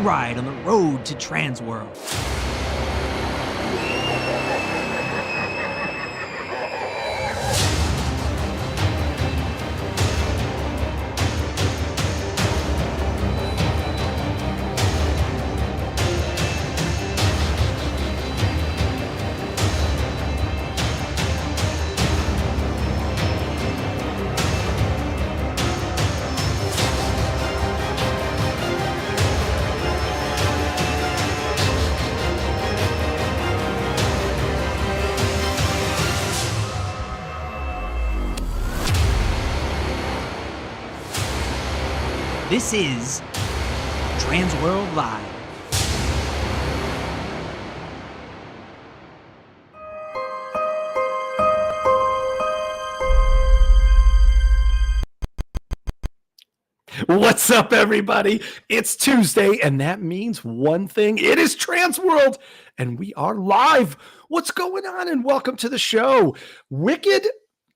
ride on the road to TransWorld. This is TransWorld Live. What's up, everybody? It's Tuesday, and that means one thing. It is TransWorld, and we are live. What's going on? And welcome to the show. Wicked,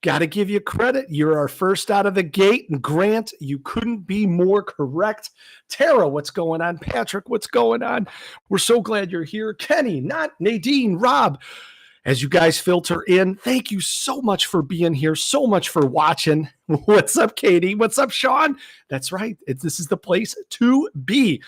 got to give you credit. You're our first out of the gate. And Grant, you couldn't be more correct. Tara, what's going on? Patrick, what's going on? We're so glad you're here. Kenny, not Nadine, Rob. As you guys filter in, thank you so much for being here, so much for watching. What's up, Katie? What's up, Sean? That's right. This is the place to be.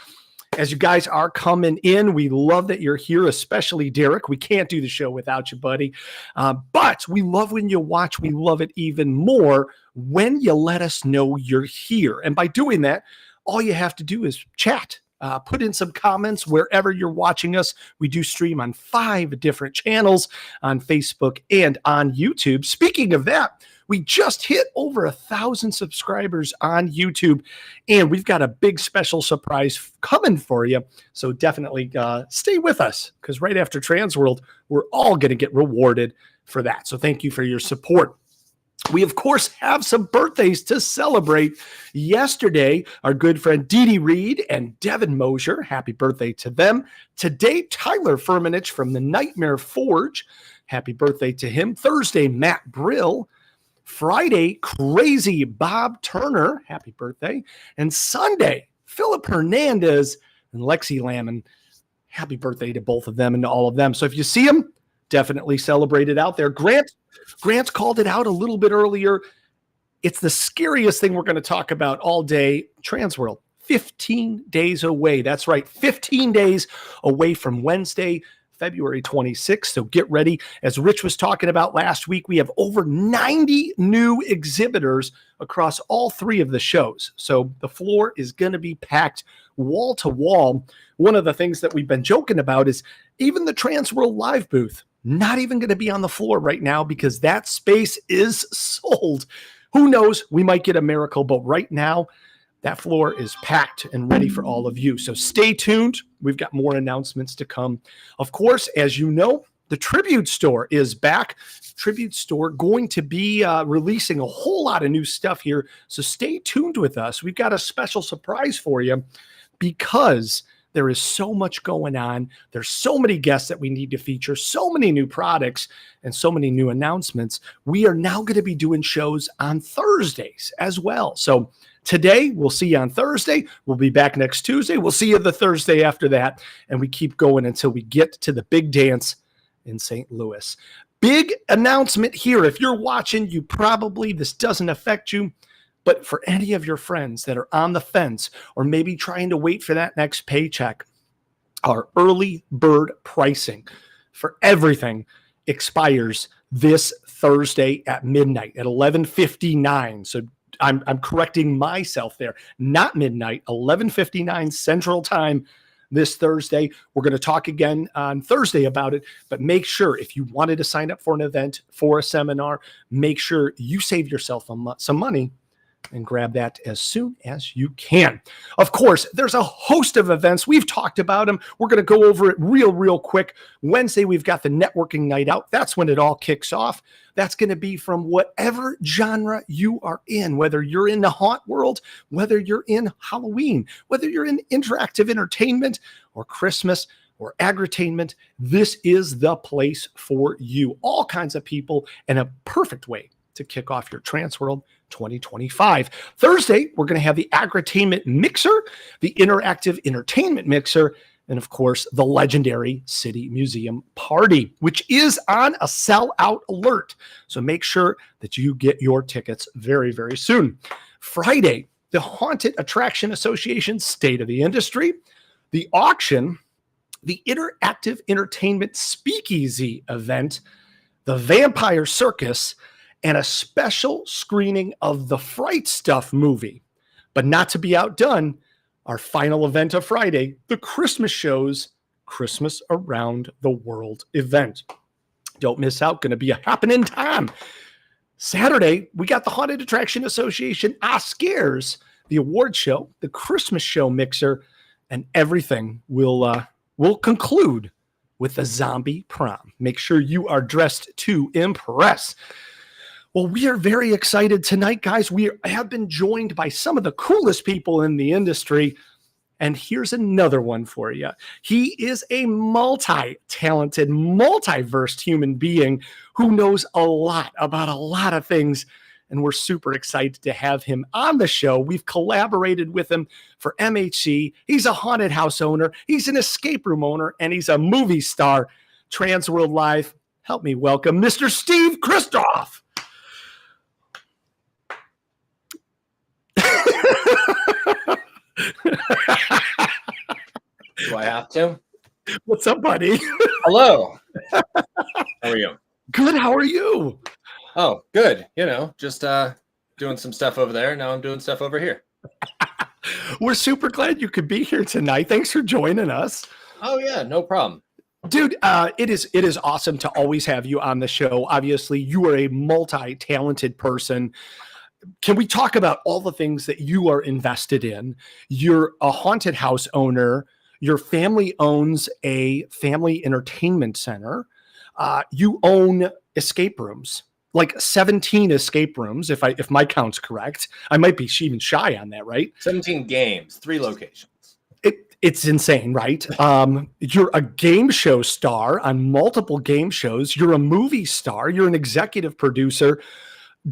As you guys are coming in, we love that you're here, especially Derek. We can't do the show without you, buddy. But we love when you watch. We love it even more when you let us know you're here. And by doing that, all you have to do is chat. Put in some comments wherever you're watching us. We do stream on 5 different channels on Facebook and on YouTube. Speaking of that, we just hit over 1,000 subscribers on YouTube, and we've got a big special surprise coming for you. So definitely stay with us, because right after TransWorld, we're all going to get rewarded for that. So thank you for your support. We, of course, have some birthdays to celebrate. Yesterday, our good friend Dee Dee Reed and Devin Mosier, happy birthday to them. Today, Tyler Firmenich from the Nightmare Forge, happy birthday to him. Thursday, Matt Brill. Friday, Crazy Bob Turner, happy birthday. And Sunday, Philip Hernandez and Lexi Lamon, happy birthday to both of them and to all of them. So if you see them, definitely celebrate it out there. Grant called it out a little bit earlier. It's the scariest thing we're going to talk about all day. TransWorld, 15 days away. That's right, 15 days away from Wednesday, February 26th. So get ready. As Rich was talking about last week, we have over 90 new exhibitors across all 3 of the shows. So the floor is going to be packed wall to wall. One of the things that we've been joking about is even the TransWorld Live booth, not even going to be on the floor right now because that space is sold. Who knows? We might get a miracle, but right now, that floor is packed and ready for all of you. So stay tuned. We've got more announcements to come. Of course, as you know, the Tribute Store is back. Tribute Store going to be releasing a whole lot of new stuff here. So stay tuned with us. We've got a special surprise for you because there is so much going on. There's so many guests that we need to feature, so many new products, and so many new announcements. We are now going to be doing shows on Thursdays as well. So today, we'll see you on Thursday. We'll be back next Tuesday. We'll see you the Thursday after that. And we keep going until we get to the big dance in St. Louis. Big announcement here. If you're watching, this doesn't affect you. But for any of your friends that are on the fence or maybe trying to wait for that next paycheck, our early bird pricing for everything expires this Thursday at midnight at 11:59. So I'm correcting myself there. Not midnight, 11:59 Central Time this Thursday. We're going to talk again on Thursday about it, but make sure if you wanted to sign up for an event, for a seminar, make sure you save yourself some money and grab that as soon as you can. Of course, there's a host of events. We've talked about them. We're going to go over it real quick. Wednesday, we've got the networking night out. That's when it all kicks off. That's going to be from whatever genre you are in, whether you're in the haunt world, whether you're in Halloween, whether you're in interactive entertainment or Christmas or agritainment. This is the place for you. All kinds of people and a perfect way to kick off your TransWorld 2025. Thursday, we're going to have the Agritainment Mixer, the Interactive Entertainment Mixer, and of course, the legendary City Museum Party, which is on a sellout alert. So make sure that you get your tickets very, very soon. Friday, the Haunted Attraction Association State of the Industry, the auction, the Interactive Entertainment Speakeasy event, the Vampire Circus, and a special screening of the Fright Stuff movie. But not to be outdone, our final event of Friday, the Christmas show's Christmas Around the World event. Don't miss out. Going to be a happening time. Saturday, we got the Haunted Attraction Association Oscars, the award show, the Christmas show mixer, and everything will conclude with the zombie prom. Make sure you are dressed to impress. Well, we are very excited tonight, guys. We have been joined by some of the coolest people in the industry. And here's another one for you. He is a multi-talented, multiverse human being who knows a lot about a lot of things. And we're super excited to have him on the show. We've collaborated with him for MHC. He's a haunted house owner. He's an escape room owner, and he's a movie star. TransWorld Live, help me welcome Mr. Steve Kristoff. Do I have to? What's up, buddy? Hello. How are you? Good. How are you? Oh, good. Just doing some stuff over there. Now I'm doing stuff over here. We're super glad you could be here tonight. Thanks for joining us. Oh, yeah. No problem. Dude, it is awesome to always have you on the show. Obviously, you are a multi-talented person. Can we talk about all the things that you are invested in? You're a haunted house owner. Your family owns a family entertainment center. You own escape rooms, like 17 escape rooms, if my count's correct. I might be even shy on that, right? 17 games, 3 locations. It's insane, right? You're a game show star on multiple game shows. You're a movie star. You're an executive producer.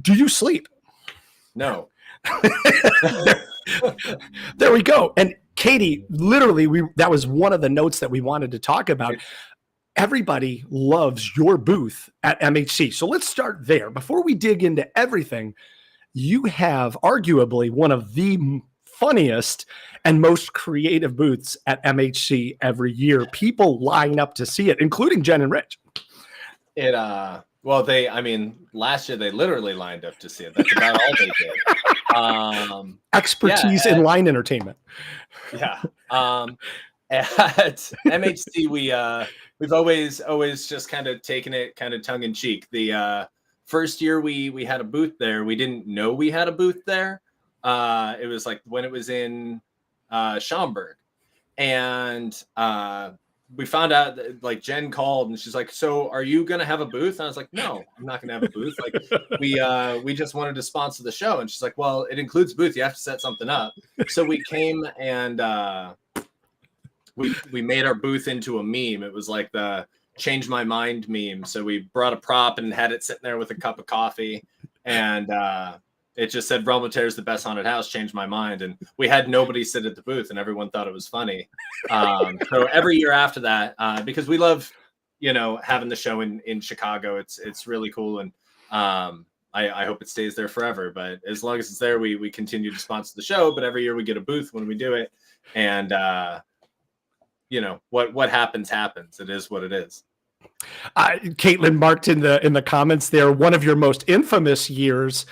Do you sleep? No. There we go. And Katie, literally, that was one of the notes that we wanted to talk about. Everybody loves your booth at MHC. So let's start there. Before we dig into everything, you have arguably one of the funniest and most creative booths at MHC every year. People line up to see it, including Jen and Rich. Well, last year they literally lined up to see it. That's about all they did. Expertise in line entertainment. Yeah. At MHC, we've always just kind of taken it kind of tongue in cheek. The first year we had a booth there, we didn't know we had a booth there. It was like when it was in Schaumburg, and we found out that, like, Jen called and she's like, "So are you going to have a booth?" And I was like, "No, I'm not going to have a booth. Like, we just wanted to sponsor the show." And she's like, "Well, it includes a booth. You have to set something up." So we came and we made our booth into a meme. It was like the change my mind meme. So we brought a prop and had it sitting there with a cup of coffee, and it just said, "Realm of Terror is the best haunted house, changed my mind." And we had nobody sit at the booth, and everyone thought it was funny. So every year after that, because we love, having the show in Chicago, it's really cool. And I hope it stays there forever. But as long as it's there, we continue to sponsor the show. But every year we get a booth when we do it. And, what happens. It is what it is. Caitlin marked in the comments there, one of your most infamous years.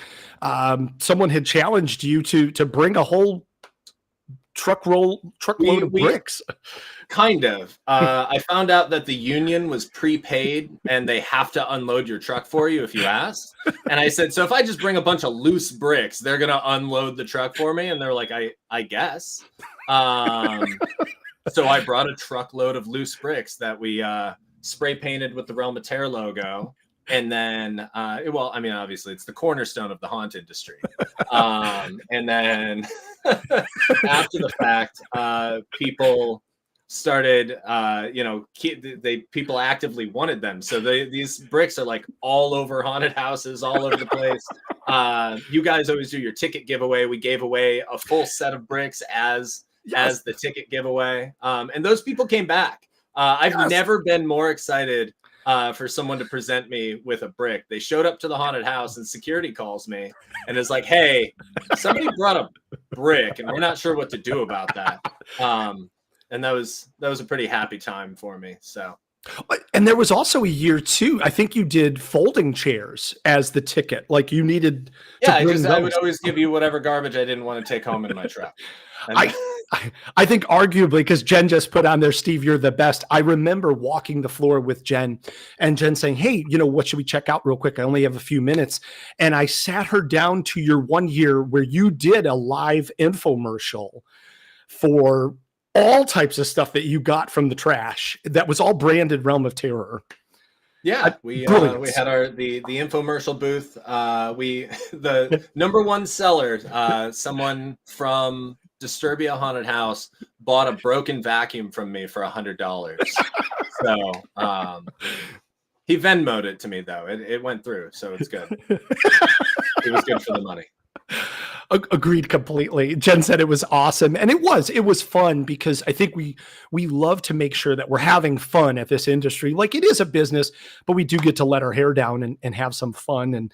Someone had challenged you to bring a whole truckload of bricks. Kind of. I found out that the union was prepaid and they have to unload your truck for you if you ask. And I said, "So if I just bring a bunch of loose bricks, they're going to unload the truck for me?" And they're like, I guess. So I brought a truckload of loose bricks that we spray painted with the Realm of Terror logo. And then, obviously it's the cornerstone of the haunt industry. And then after the fact, people started, people actively wanted them. So these bricks are like all over haunted houses, all over the place. You guys always do your ticket giveaway. We gave away a full set of bricks as the ticket giveaway. And those people came back. I've never been more excited for someone to present me with a brick. They showed up to the haunted house and security calls me and is like, hey, somebody brought a brick and we're not sure what to do about that. And that was a pretty happy time for me. So, and there was also a year too. I think you did folding chairs as the ticket. Like you needed. I would always give you whatever garbage I didn't want to take home in my truck. I think arguably, because Jen just put on there, Steve, you're the best. I remember walking the floor with Jen and Jen saying, hey, what should we check out real quick? I only have a few minutes. And I sat her down to your 1 year where you did a live infomercial for all types of stuff that you got from the trash. That was all branded Realm of Terror. Yeah, we had the infomercial booth. The number one seller, someone from Disturbia Haunted House bought a broken vacuum from me for $100. So he Venmo'd it to me though. It went through, so it's good. It was good for the money. Agreed completely. Jen said it was awesome, and it was fun because I think we love to make sure that we're having fun at this industry. Like it is a business, but we do get to let our hair down and have some fun. And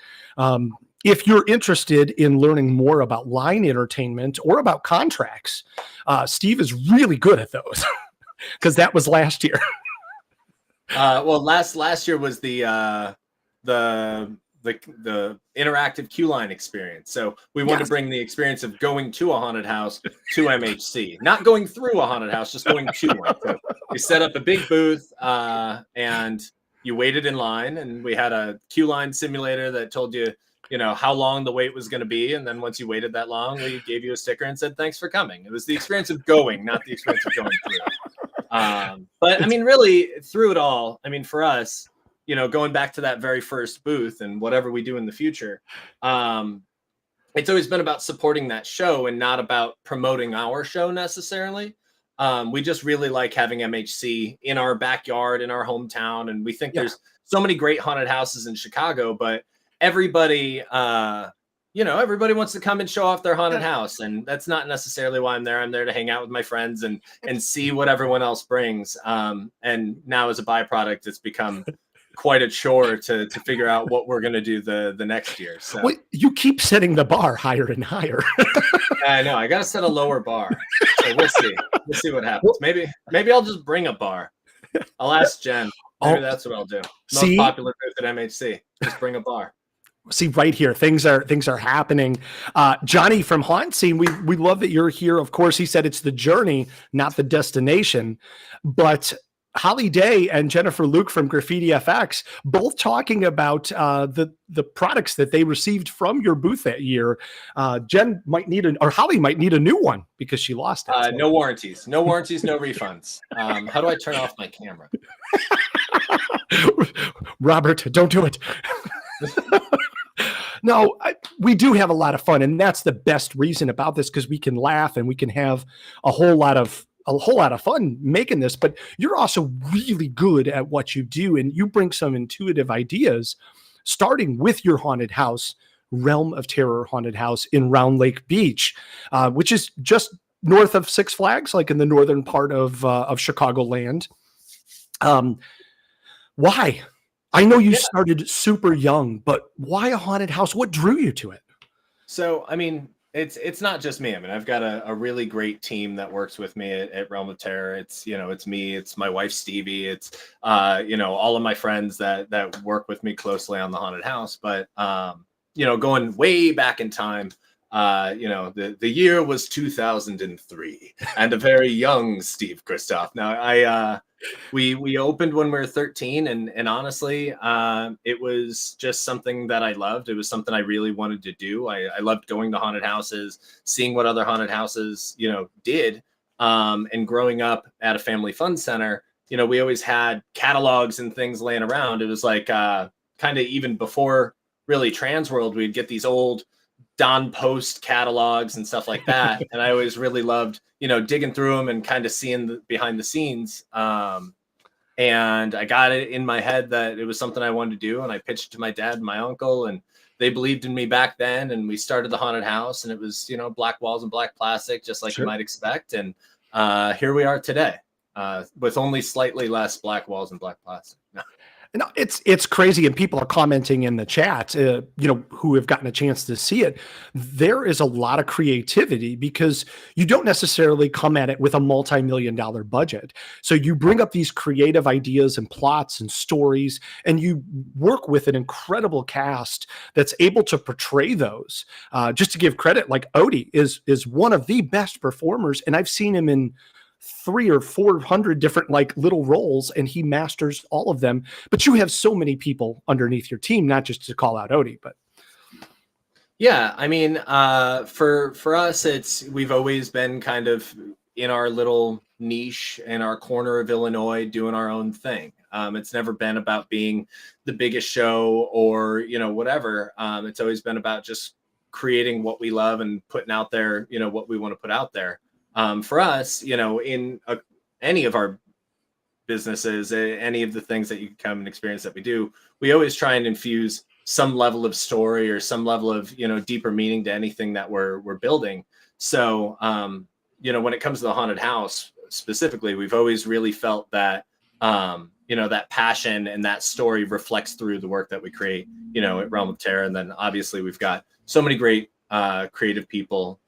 if you're interested in learning more about line entertainment or about contracts, Steve is really good at those because that was last year. Well, last year was the interactive queue line experience. So we wanted to bring the experience of going to a haunted house to MHC, not going through a haunted house, just going to one. So we set up a big booth and you waited in line, and we had a queue line simulator that told you, how long the wait was going to be. And then once you waited that long, we gave you a sticker and said, thanks for coming. It was the experience of going, not the experience of going through. But I mean, really through it all, I mean, for us, going back to that very first booth and whatever we do in the future, it's always been about supporting that show and not about promoting our show necessarily. We just really like having MHC in our backyard, in our hometown. And we think there's so many great haunted houses in Chicago, but everybody wants to come and show off their haunted house. And that's not necessarily why I'm there. I'm there to hang out with my friends and see what everyone else brings. And now as a byproduct, it's become quite a chore to figure out what we're going to do the next year. So well, you keep setting the bar higher and higher. I know. I got to set a lower bar. So we'll see what happens. Maybe I'll just bring a bar. I'll ask Jen. Maybe that's what I'll do. Most popular booth at MHC. Just bring a bar. See right here, things are happening. Johnny from Haunt Scene, we love that you're here. Of course, he said it's the journey, not the destination. But Holly Day and Jennifer Luke from Graffiti FX both talking about the products that they received from your booth that year. Jen might need Holly might need a new one because she lost it. No warranties, no refunds. How do I turn off my camera? Robert, don't do it. No, we do have a lot of fun, and that's the best reason about this, because we can laugh and we can have a whole lot of fun making this. But you're also really good at what you do, and you bring some intuitive ideas, starting with your haunted house, Realm of Terror haunted house in Round Lake Beach, which is just north of Six Flags, like in the northern part of Chicagoland. Why? I know you started super young, but why a haunted house? What drew you to it? So, I mean, it's not just me. I mean, I've got a really great team that works with me at Realm of Terror. It's me, it's my wife Stevie, it's all of my friends that work with me closely on the haunted house. But going way back in time, the year was 2003, and a very young Steve Kristoff. Now, we opened when we were 13, and honestly, it was just something that I loved. It was something I really wanted to do. I loved going to haunted houses, seeing what other haunted houses, did. And growing up at a family fun center, we always had catalogs and things laying around. It was like kind of even before really TransWorld, we'd get these old Don Post catalogs and stuff like that. And I always really loved, digging through them and kind of seeing the behind the scenes. And I got it in my head that it was something I wanted to do. And I pitched it to my dad and my uncle, and they believed in me back then. And we started the haunted house, and it was, black walls and black plastic, just like you might expect. And here we are today, with only slightly less black walls and black plastic. No, it's crazy, and people are commenting in the chat, who have gotten a chance to see it. There is a lot of creativity because you don't necessarily come at it with a multi-million-dollar budget. So you bring up these creative ideas and plots and stories, and you work with an incredible cast that's able to portray those. Just to give credit, like Odie is one of the best performers, and I've seen him in 300 or 400 different like little roles, and he masters all of them. But you have so many people underneath your team, not just to call out Odie, but yeah, I mean, for us, we've always been kind of in our little niche in our corner of Illinois doing our own thing. It's never been about being the biggest show or whatever. It's always been about just creating what we love and putting out there what we want to put out there. For us, in any of our businesses, any of the things that you come and experience that we do, we always try and infuse some level of story or some level of, deeper meaning to anything that we're building. So, when it comes to the haunted house specifically, we've always really felt that, that passion and that story reflects through the work that we create, at Realm of Terror. And then obviously we've got so many great creative people,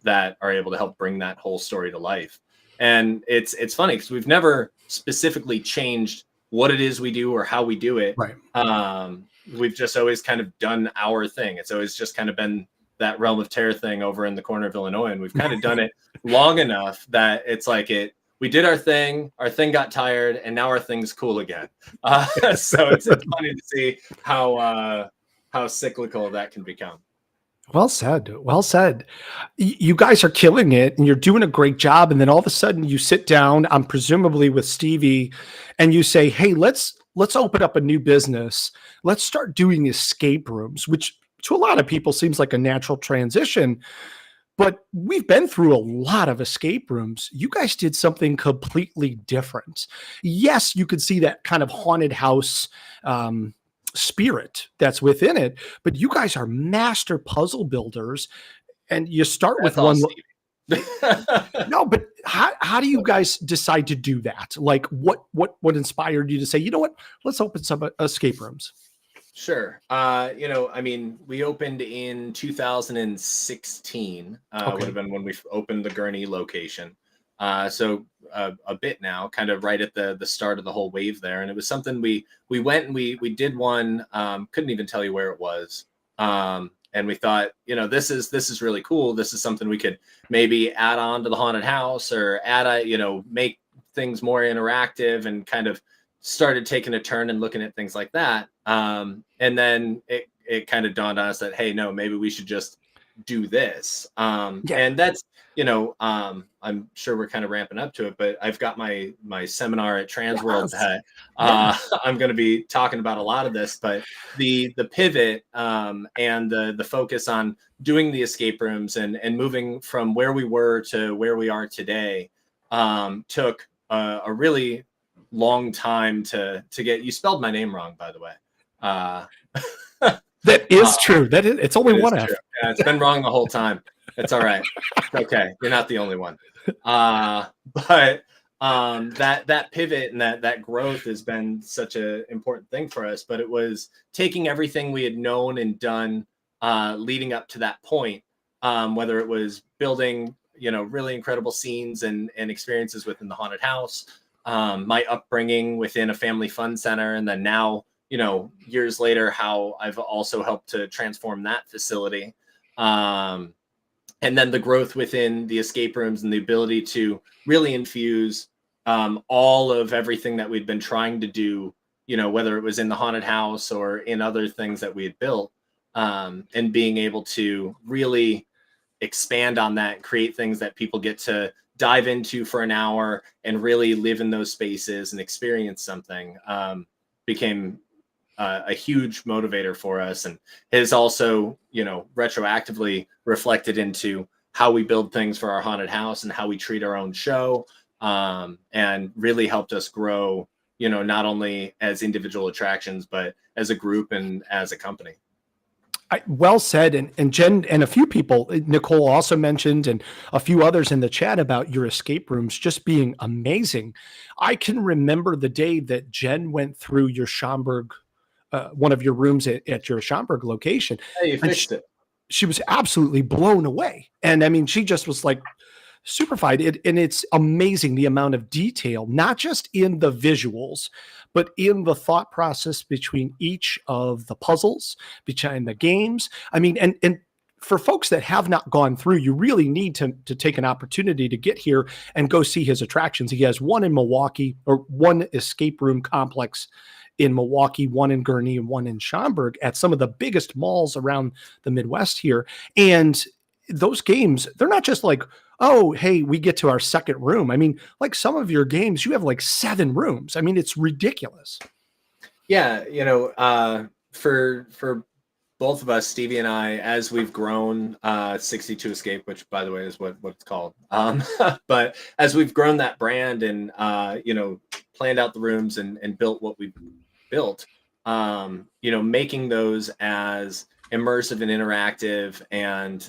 that are able to help bring that whole story to life. And it's funny because we've never specifically changed what it is we do or how we do it. Right. We've just always kind of done our thing. It's always just kind of been that Realm of Terror thing over in the corner of Illinois. And we've kind of done it long enough that it's like we did our thing got tired, and now our thing's cool again. So it's funny to see how cyclical that can become. Well said. Well said. You guys are killing it, and you're doing a great job. And then all of a sudden you sit down, presumably with Stevie, and you say, hey, let's open up a new business. Let's start doing escape rooms, which to a lot of people seems like a natural transition. But we've been through a lot of escape rooms. You guys did something completely different. Yes, you could see that kind of haunted house spirit that's within it, but you guys are master puzzle builders, and you start with one. No, but how do you guys decide to do that? Like what inspired you to say, let's open some escape rooms? Sure. We opened in 2016, would have been when we opened the Gurney location. So a bit now, kind of right at the start of the whole wave there. And it was something we went and we did one, couldn't even tell you where it was. And we thought, this is really cool. This is something we could maybe add on to the haunted house or make things more interactive, and kind of started taking a turn and looking at things like that. And then it kind of dawned on us that, hey, no, maybe we should just do this. And that's, I'm sure we're kind of ramping up to it, but I've got my seminar at TransWorld that I'm going to be talking about a lot of this, but the pivot and the focus on doing the escape rooms and moving from where we were to where we are today took a really long time to get. You spelled my name wrong, by the way. That is true. It's only one F. Yeah, it's been wrong the whole time. It's all right. Okay, you're not the only one. But that pivot and that growth has been such an important thing for us. But it was taking everything we had known and done leading up to that point, whether it was building, really incredible scenes and experiences within the haunted house, my upbringing within a family fun center, and then now, years later, how I've also helped to transform that facility. And then the growth within the escape rooms and the ability to really infuse all of everything that we'd been trying to do, whether it was in the haunted house or in other things that we had built, and being able to really expand on that, create things that people get to dive into for an hour and really live in those spaces and experience something, became a huge motivator for us, and has also, retroactively reflected into how we build things for our haunted house and how we treat our own show, and really helped us grow, not only as individual attractions, but as a group and as a company. Well said. And Jen and a few people, Nicole also mentioned, and a few others in the chat about your escape rooms just being amazing. I can remember the day that Jen went through your Schaumburg, one of your rooms at your Schaumburg location. Hey, you fixed it. She was absolutely blown away. And I mean, she just was like superfied. And it's amazing the amount of detail, not just in the visuals, but in the thought process between each of the puzzles, between the games. I mean, and for folks that have not gone through, you really need to take an opportunity to get here and go see his attractions. He has one in Milwaukee, or one escape room complex in Milwaukee, one in Gurnee, and one in Schaumburg at some of the biggest malls around the Midwest here. And those games, they're not just like, oh, hey, we get to our second room. I mean, like some of your games, you have like 7 rooms. I mean, it's ridiculous. Yeah, for both of us, Stevie and I, as we've grown 62 Escape, which by the way is what it's called. But as we've grown that brand and planned out the rooms and built what we've built, making those as immersive and interactive and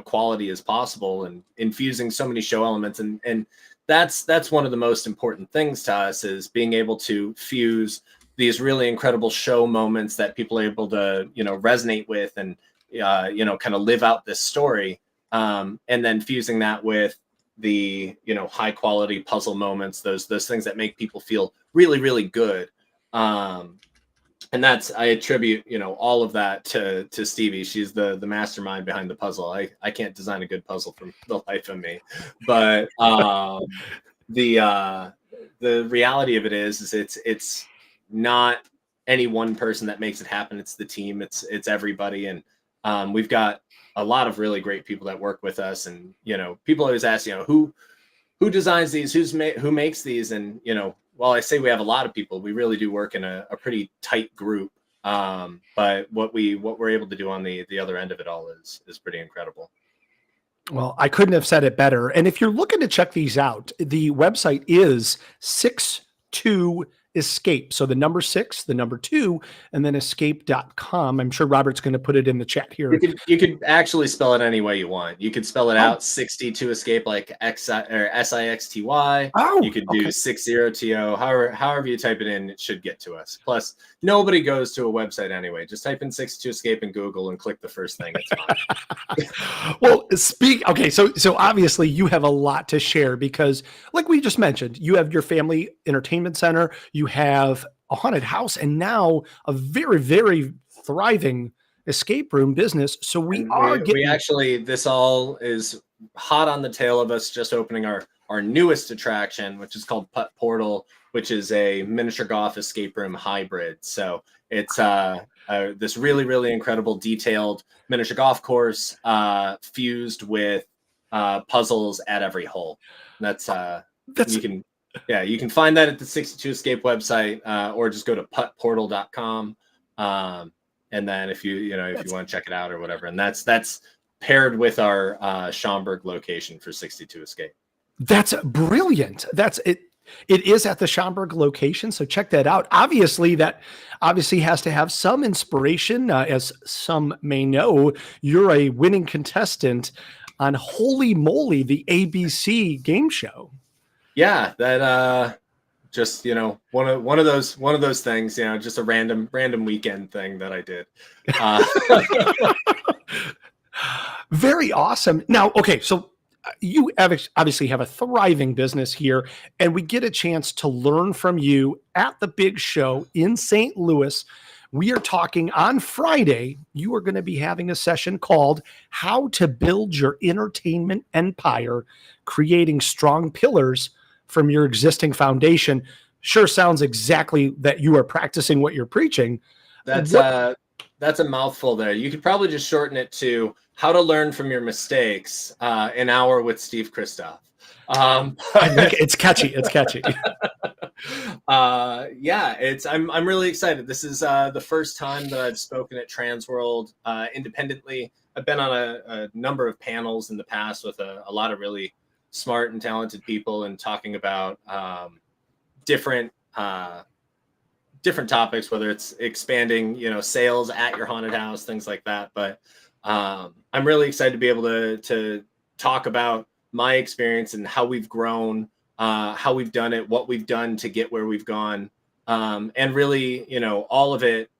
quality as possible, and infusing so many show elements, and that's one of the most important things to us, is being able to fuse these really incredible show moments that people are able to resonate with and kind of live out this story, and then fusing that with the high quality puzzle moments, those things that make people feel really, really good. And I attribute, all of that to Stevie. She's the mastermind behind the puzzle. I can't design a good puzzle for the life of me, but the reality of it is it's not any one person that makes it happen. It's the team. It's everybody, and we've got a lot of really great people that work with us. And people always ask, who designs these, who makes these, and well, I say we have a lot of people. We really do work in a pretty tight group. But what we're able to do on the other end of it all is pretty incredible. Well, I couldn't have said it better. And if you're looking to check these out, the website is 62 Escape. So the number 6, the number 2, and then escape.com. I'm sure Robert's going to put it in the chat here. You could actually spell it any way you want. You could spell it out 62 Escape, like SIXTY. Oh, you could do 60TO. However you type it in, it should get to us. Plus, nobody goes to a website anyway. Just type in 62 Escape in Google and click the first thing. It's fine. Well, okay, so obviously you have a lot to share, because like we just mentioned, you have your family entertainment center, you have a haunted house, and now a very, very thriving escape room business. So we actually, this all is hot on the tail of us just opening our newest attraction, which is called Putt Portal, which is a miniature golf escape room hybrid. So it's this really, really incredible detailed miniature golf course fused with puzzles at every hole. You can find that at the 62 Escape website, or just go to puttportal.com. And then if you want to check it out or whatever, and that's paired with our Schaumburg location for 62 Escape. That's brilliant. That's it. It is at the Schaumburg location, so check that out. That obviously has to have some inspiration. As some may know, you're a winning contestant on Holy Moly, the ABC game show. Yeah, that just one of those things, just a random weekend thing that I did. Very awesome. Now, okay, so you obviously have a thriving business here, and we get a chance to learn from you at the big show in St. Louis. We are talking on Friday. You are going to be having a session called How to Build Your Entertainment Empire, Creating Strong Pillars from Your Existing Foundation. Sure sounds exactly that you are practicing what you're preaching. That's a mouthful there. You could probably just shorten it to How to Learn from Your Mistakes, an hour with Steve Kristoff. I think it's catchy. It's catchy. Yeah, I'm really excited. This is the first time that I've spoken at TransWorld independently. I've been on a number of panels in the past with a lot of really smart and talented people and talking about different topics, whether it's expanding, sales at your haunted house, things like that. But I'm really excited to be able to talk about my experience and how we've grown, how we've done it, what we've done to get where we've gone, and really, all of it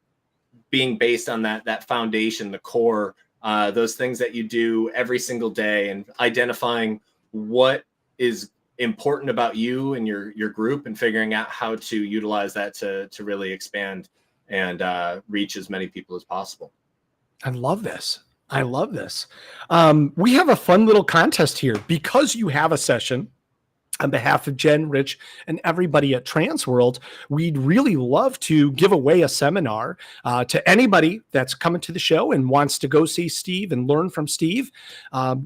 being based on that foundation, the core, those things that you do every single day, and identifying what is important about you and your group, and figuring out how to utilize that to really expand and reach as many people as possible. I love this. We have a fun little contest here because you have a session. On behalf of Jen, Rich, and everybody at TransWorld, we'd really love to give away a seminar to anybody that's coming to the show and wants to go see Steve and learn from Steve.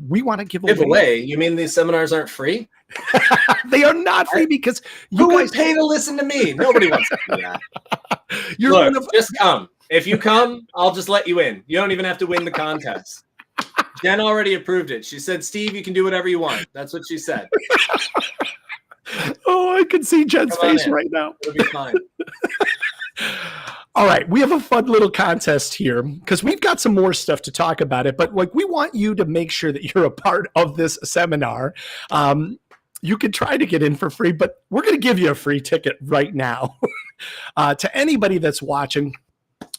We want to give away. You mean these seminars aren't free? They are not free because who would pay to listen to me? Nobody wants to do that. Look, just come. If you come, I'll just let you in. You don't even have to win the contest. Jen already approved it. She said, Steve, you can do whatever you want. That's what she said. Oh, I can see Jen's face right now. It'll be fine. All right. We have a fun little contest here because we've got some more stuff to talk about it. But we want you to make sure that you're a part of this seminar. You can try to get in for free, but we're going to give you a free ticket right now. To anybody that's watching,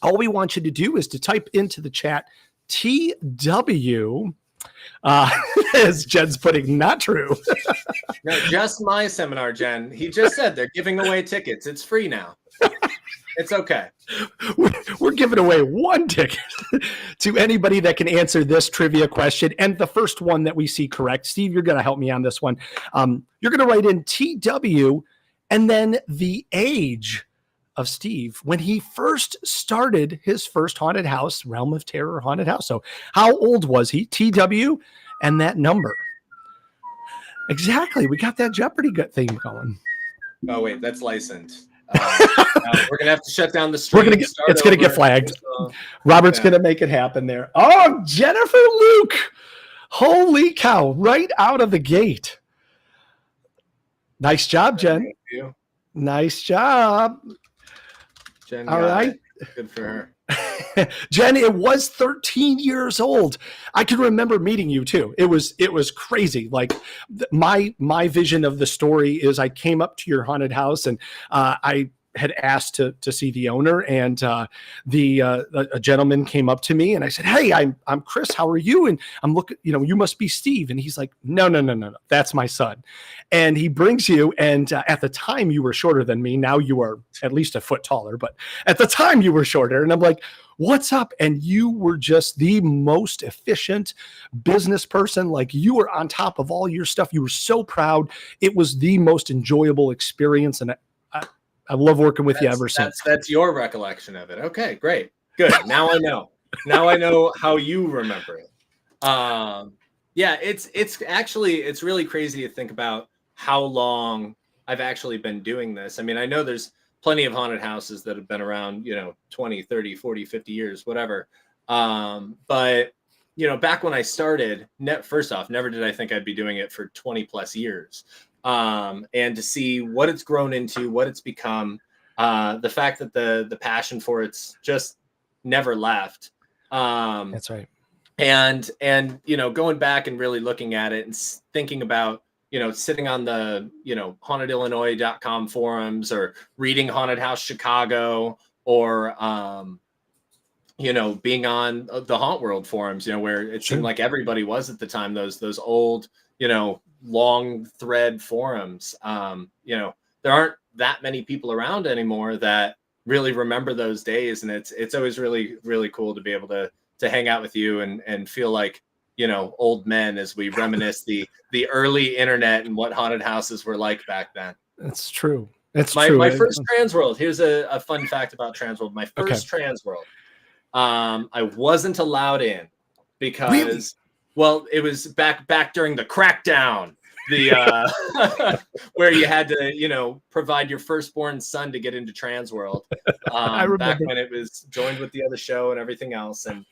all we want you to do is to type into the chat TW, as Jen's putting, not true. No, just my seminar, Jen. He just said they're giving away tickets. It's free now. It's okay. We're giving away one ticket to anybody that can answer this trivia question. And the first one that we see correct, Steve, you're going to help me on this one. You're going to write in TW and then the age of Steve when he first started his first haunted house, Realm of Terror haunted house. So how old was he? TW and that number. Exactly. We got that Jeopardy theme going. Oh, wait, that's licensed. We're going to have to shut down the stream. It's going to get flagged. Robert's going to make it happen there. Oh, Jennifer Luke. Holy cow. Right out of the gate. Nice job, Jen. Thank you. Nice job. Jen, all right. Good for her. Jen, it was 13 years old. I can remember meeting you too. It was crazy. Like my vision of the story is I came up to your haunted house and I had asked to see the owner, and a gentleman came up to me and I said, "Hey, I'm Chris. How are you?" And I'm looking, you must be Steve. And he's like, No, that's my son. And he brings you. And at the time you were shorter than me. Now you are at least a foot taller, but at the time you were shorter. And I'm like, what's up? And you were just the most efficient business person. Like, you were on top of all your stuff. You were so proud. It was the most enjoyable experience. And I love working with you ever since. That's your recollection of it. Okay, great. Good. Now I know. Now I know how you remember it. Yeah, it's really crazy to think about how long I've actually been doing this. I mean, I know there's plenty of haunted houses that have been around, 20, 30, 40, 50 years, whatever. But, back when I started, first off, never did I think I'd be doing it for 20 plus years. And to see what it's grown into, what it's become, the fact that the passion for it's just never left. That's right. And going back and really looking at it and thinking about, sitting on the, hauntedillinois.com forums, or reading Haunted House Chicago, or, being on the Haunt World forums, where it seemed like everybody was at the time, those old, long thread forums. There aren't that many people around anymore that really remember those days. And it's always really, really cool to be able to hang out with you and feel like, old men as we reminisce the early internet and what haunted houses were like back then. That's true. That's my true. My first TransWorld. Here's a fun fact about TransWorld. My first TransWorld. I wasn't allowed in because, well, it was back during the crackdown. the where you had to, provide your firstborn son to get into TransWorld. I remember Back when it was joined with the other show and everything else. And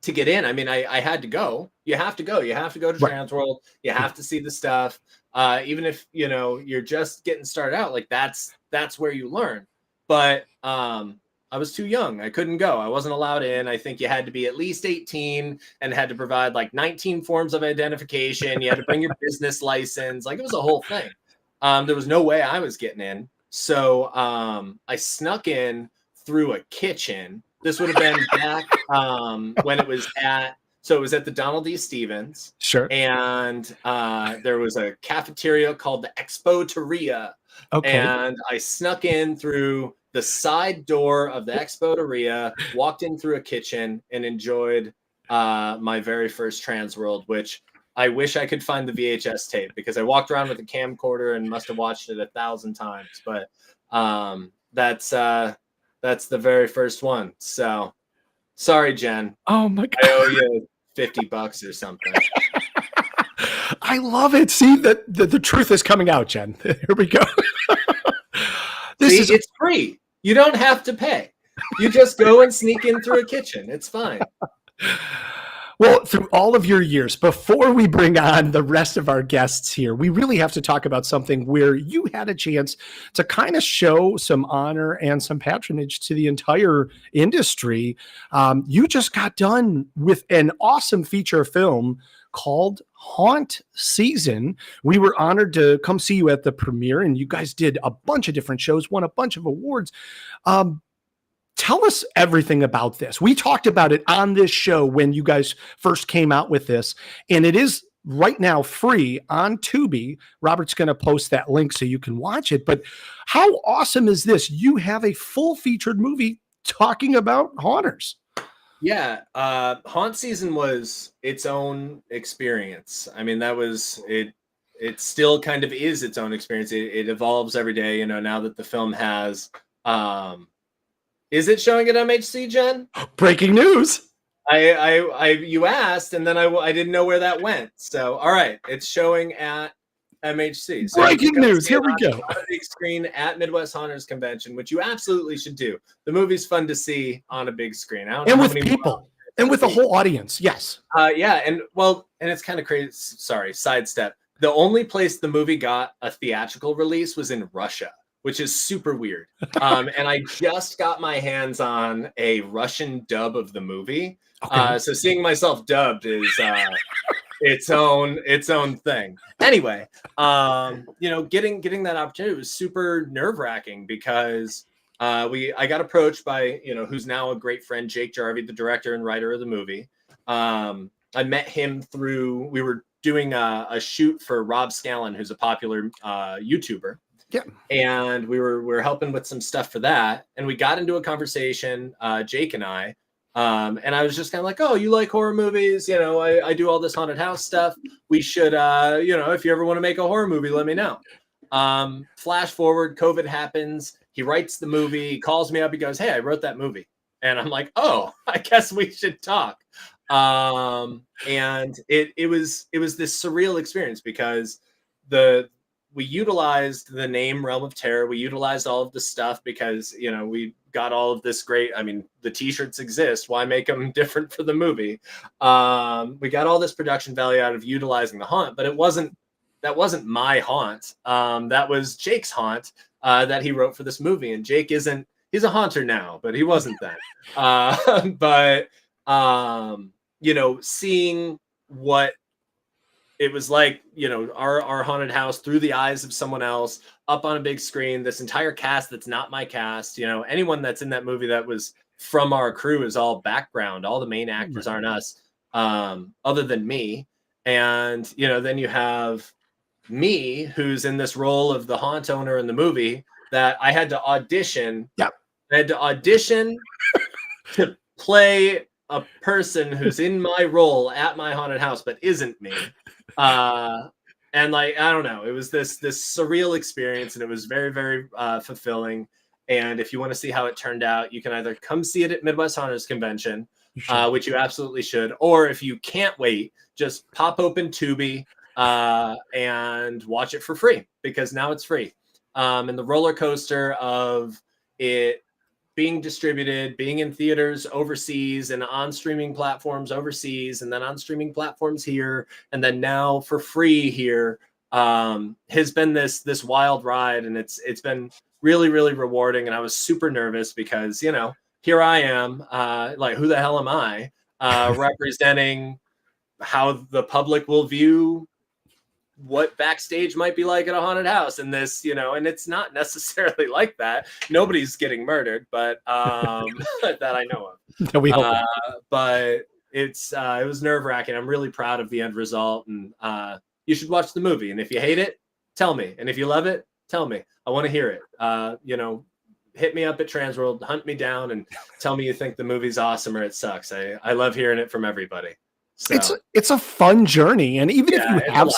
to get in, I mean, I had to go. You have to go. You have to go to Right. TransWorld. You have to see the stuff. Even if you're just getting started out, like that's where you learn. But I was too young. I couldn't go. I wasn't allowed in. I think you had to be at least 18 and had to provide like 19 forms of identification. You had to bring your business license. Like it was a whole thing. There was no way I was getting in. So I snuck in through a kitchen. This would have been back when it was at the Donald D. Stevens. Sure. And there was a cafeteria called the Expo-teria. Okay. And I snuck in through the side door of the Expo-teria, walked in through a kitchen, and enjoyed my very first TransWorld, which I wish I could find the VHS tape because I walked around with a camcorder and must have watched it 1,000 times. But that's the very first one. So sorry, Jen. Oh my God. I owe you $50 or something. I love it. See that the truth is coming out, Jen. Here we go. It's free. You don't have to pay. You just go and sneak in through a kitchen. It's fine. Well, through all of your years, before we bring on the rest of our guests here, we really have to talk about something where you had a chance to kind of show some honor and some patronage to the entire industry. You just got done with an awesome feature film called Haunt Season. We were honored to come see you at the premiere, and you guys did a bunch of different shows, won a bunch of awards. Tell us everything about this. We talked about it on this show when you guys first came out with this, and it is right now free on Tubi. Robert's going to post that link so you can watch it. But how awesome is this? You have a full featured movie talking about haunters. Yeah, Haunt Season was its own experience. I mean, that was it. It still kind of is its own experience. It evolves every day. Now that the film has. Is it showing at MHC, Jen? Breaking news. You asked, and then I didn't know where that went. So, all right, it's showing at MHC. So breaking news. Here we go. On a big screen at Midwest Haunters Convention, which you absolutely should do. The movie's fun to see on a big screen. And with people. And with the whole audience. Yes. Yeah. And it's kind of crazy. Sorry, sidestep. The only place the movie got a theatrical release was in Russia, which is super weird. And I just got my hands on a Russian dub of the movie. Okay. So seeing myself dubbed is its own thing. Anyway, getting that opportunity was super nerve-wracking because I got approached by, who's now a great friend, Jake Jarvie, the director and writer of the movie. I met him we were doing a shoot for Rob Scallon, who's a popular YouTuber. Yeah. And we were helping with some stuff for that. And we got into a conversation, Jake and I. And I was just kind of like, oh, you like horror movies? I do all this haunted house stuff. We should, if you ever want to make a horror movie, let me know. Flash forward, COVID happens. He writes the movie, he calls me up. He goes, hey, I wrote that movie. And I'm like, oh, I guess we should talk. And it was this surreal experience because we utilized the name Realm of Terror. We utilized all of the stuff because, we got all of this great, the t-shirts exist. Why make them different for the movie? We got all this production value out of utilizing the haunt, but that wasn't my haunt. That was Jake's haunt that he wrote for this movie. And Jake he's a haunter now, but he wasn't then. But seeing what it was like, our haunted house through the eyes of someone else up on a big screen, this entire cast that's not my cast, anyone that's in that movie that was from our crew is all background. All the main actors aren't us, other than me. And, then you have me, who's in this role of the haunt owner in the movie that I had to audition. Yep. I had to audition to play a person who's in my role at my haunted house, but isn't me. And I don't know, it was this surreal experience, and it was very, very And if you want to see how it turned out, you can either come see it at Midwest Haunters Convention, which you absolutely should, or if you can't wait, just pop open Tubi, and watch it for free, because now it's free. And the roller coaster of it being distributed, being in theaters overseas and on streaming platforms overseas, and then on streaming platforms here, and then now for free here, has been this wild ride, and it's been really, really rewarding. And I was super nervous because, you know, here I am, like, who the hell am I, representing how the public will view what backstage might be like at a haunted house, and this, you know, and it's not necessarily like that. Nobody's getting murdered, but that I know of. We hope not. But it was nerve-wracking. I'm really proud of the end result, and you should watch the movie. And if you hate it, tell me. And if you love it, tell me. I want to hear it. You know, hit me up at TransWorld, hunt me down, and tell me you think the movie's awesome or it sucks. I love hearing it from everybody. So. It's a fun journey, and even if you have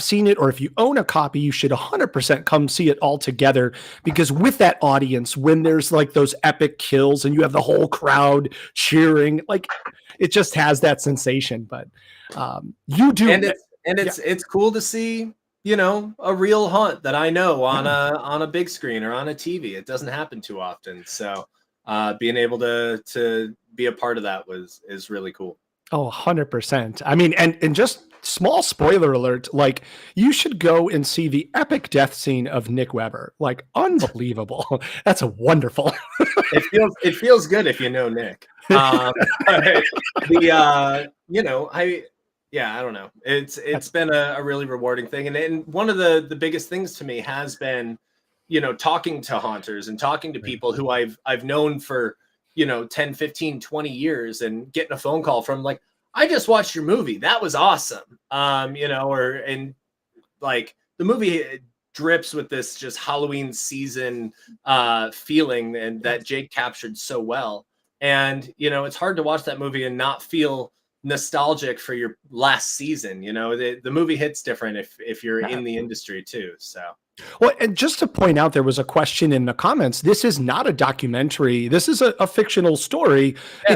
seen it, or if you own a copy, you should 100% come see it all together, because with that audience, when there's like those epic kills and you have the whole crowd cheering, like, it just has that sensation. But you do, and it's cool to see, you know, a real haunt that I know on a big screen or on a TV. It doesn't happen too often, so being able to be a part of that is really cool. Oh, 100%. I mean, and just small spoiler alert, like, you should go and see the epic death scene of Nick Weber. Like, unbelievable. That's a wonderful. It feels good if you know Nick. You know, I don't know. It's been a really rewarding thing. And one of the biggest things to me has been, you know, talking to haunters and talking to people who I've known for, you know, 10, 15, 20 years, and getting a phone call from, like, I just watched your movie. That was awesome. You know, and like, the movie drips with this just Halloween season feeling, and that Jake captured so well. And, you know, it's hard to watch that movie and not feel nostalgic for your last season. You know, the movie hits different if you're in the industry too. So. Well, and just to point out, there was a question in the comments. This is not a documentary. This is a fictional story. Yeah,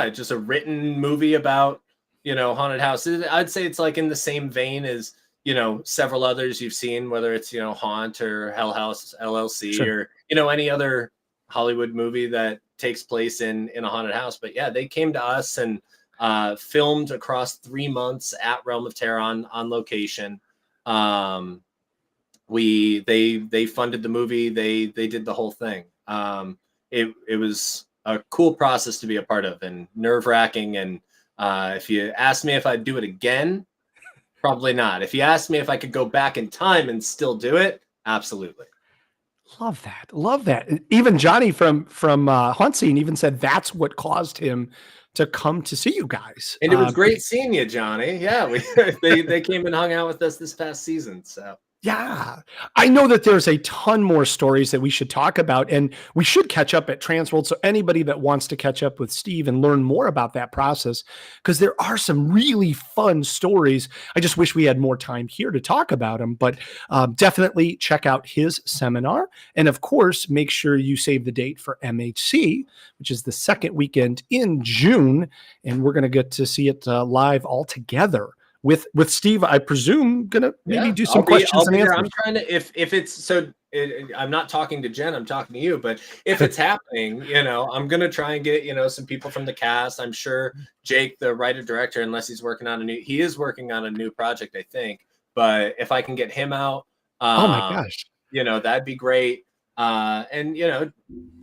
it's just a written movie about, you know, haunted houses. I'd say it's like in the same vein as, you know, several others you've seen, whether it's, you know, Haunt or Hell House LLC, sure, or, you know, any other Hollywood movie that takes place in a haunted house. But yeah, they came to us and filmed across 3 months at Realm of Terror on location. They funded the movie. They did the whole thing. It was a cool process to be a part of, and nerve-wracking. And if you asked me if I'd do it again, probably not. If you asked me if I could go back in time and still do it, absolutely. Love that. Even Johnny from Hunt Scene even said that's what caused him to come to see you guys. And it was great seeing you, Johnny. Yeah, they came and hung out with us this past season. So. Yeah, I know that there's a ton more stories that we should talk about, and we should catch up at TransWorld. So anybody that wants to catch up with Steve and learn more about that process, because there are some really fun stories. I just wish we had more time here to talk about them, but definitely check out his seminar. And of course, make sure you save the date for MHC, which is the second weekend in June. And we're going to get to see it live all together. With Steve, I presume, gonna maybe do some questions and answers. I'm trying to, if it's so, I'm not talking to Jen, I'm talking to you. But if it's happening, you know, I'm gonna try and get, you know, some people from the cast. I'm sure Jake, the writer director, unless he is working on a new project, I think. But if I can get him out, oh my gosh, you know, that'd be great. And you know,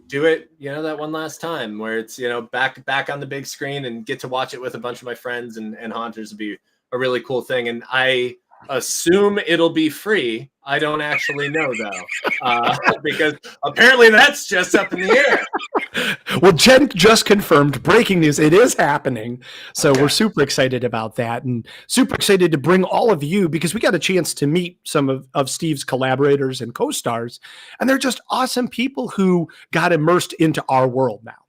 do it, you know, that one last time where it's, you know, back on the big screen, and get to watch it with a bunch of my friends and haunters would be a really cool thing. And I assume it'll be free. I don't actually know though, because apparently that's just up in the air. Well, Jen just confirmed, breaking news, it is happening. So we're super excited about that, and super excited to bring all of you, because we got a chance to meet some of Steve's collaborators and co-stars, and they're just awesome people who got immersed into our world now.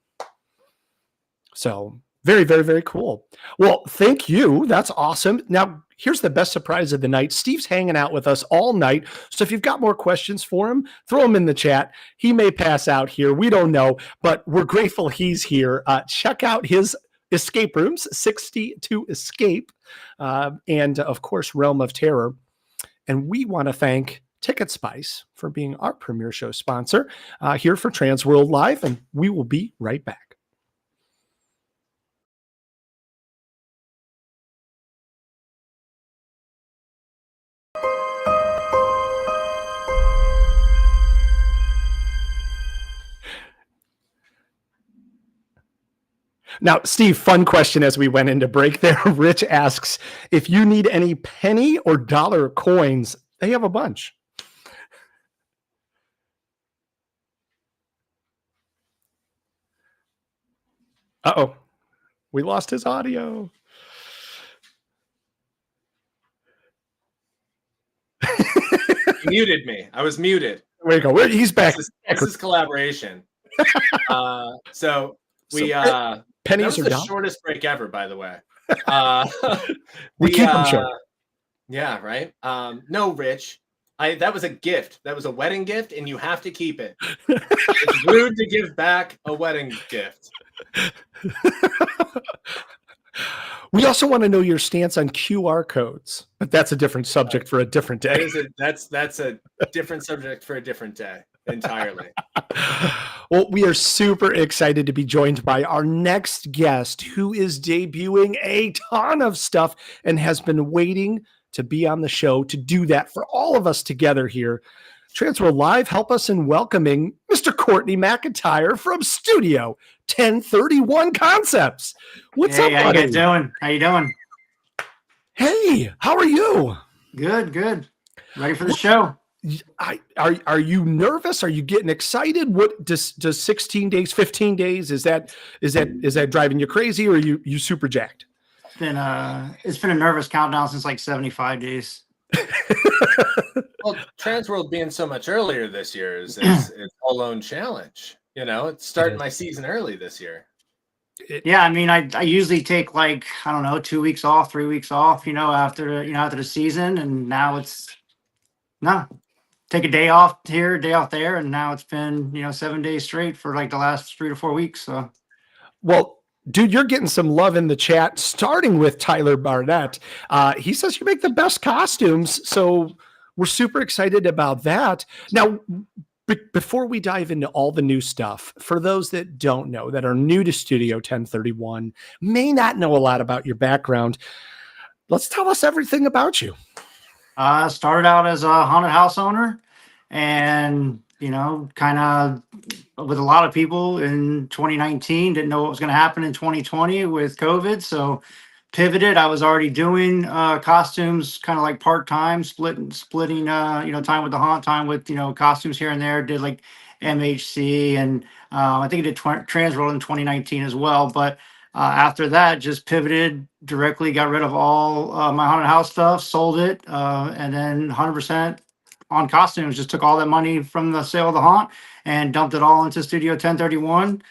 So very, very, very cool. Well, thank you. That's awesome. Now, here's the best surprise of the night. Steve's hanging out with us all night. So if you've got more questions for him, throw them in the chat. He may pass out here. We don't know, but we're grateful he's here. Check out his escape rooms, 60 to escape, and of course, Realm of Terror. And we want to thank Ticket Spice for being our premier show sponsor here for TransWorld Live, and we will be right back. Now, Steve, fun question as we went into break there. Rich asks, if you need any penny or dollar coins, they have a bunch. Uh-oh. We lost his audio. You muted me. I was muted. There you go. He's back. This is collaboration. So pennies that was are the down. shortest break ever, by the way. We keep them short. Yeah, right. No, Rich. That was a gift. That was a wedding gift, and you have to keep it. It's rude to give back a wedding gift. We also want to know your stance on QR codes, but that's a different subject for a different day. That's a different subject for a different day entirely. Well, we are super excited to be joined by our next guest, who is debuting a ton of stuff and has been waiting to be on the show to do that for all of us together here. TransWorld Live, help us in welcoming Mr. Courtney McIntyre from Studio 1031 Concepts. What's up, buddy? How you guys doing? How you doing? Hey, how are you? Good. Ready for the show. Are you nervous? Are you getting excited? What does 16 days, 15 days, is that driving you crazy, or are you super jacked? It's been a nervous countdown since like 75 days. Well, TransWorld being so much earlier this year is its whole own challenge. You know, it's starting my season early this year. Yeah, I mean, I usually take like, I don't know, 2 weeks off, 3 weeks off, after the season, and now take a day off here, day off there, and now it's been 7 days straight for like the last 3 to 4 weeks. So, well, dude, you're getting some love in the chat, starting with Tyler Barnett. He says you make the best costumes, so we're super excited about that. Now, before we dive into all the new stuff, for those that don't know, that are new to Studio 1031, may not know a lot about your background, let's tell us everything about you. Started out as a haunted house owner, and kind of with a lot of people in 2019, didn't know what was going to happen in 2020 with COVID. So pivoted. I was already doing costumes kind of like part-time, splitting time with the haunt, time with costumes here and there. Did like MHC, and I think I did TransWorld in 2019 as well. But after that, just pivoted directly, got rid of all my haunted house stuff, sold it, and then 100% on costumes. Just took all that money from the sale of the haunt and dumped it all into Studio 1031.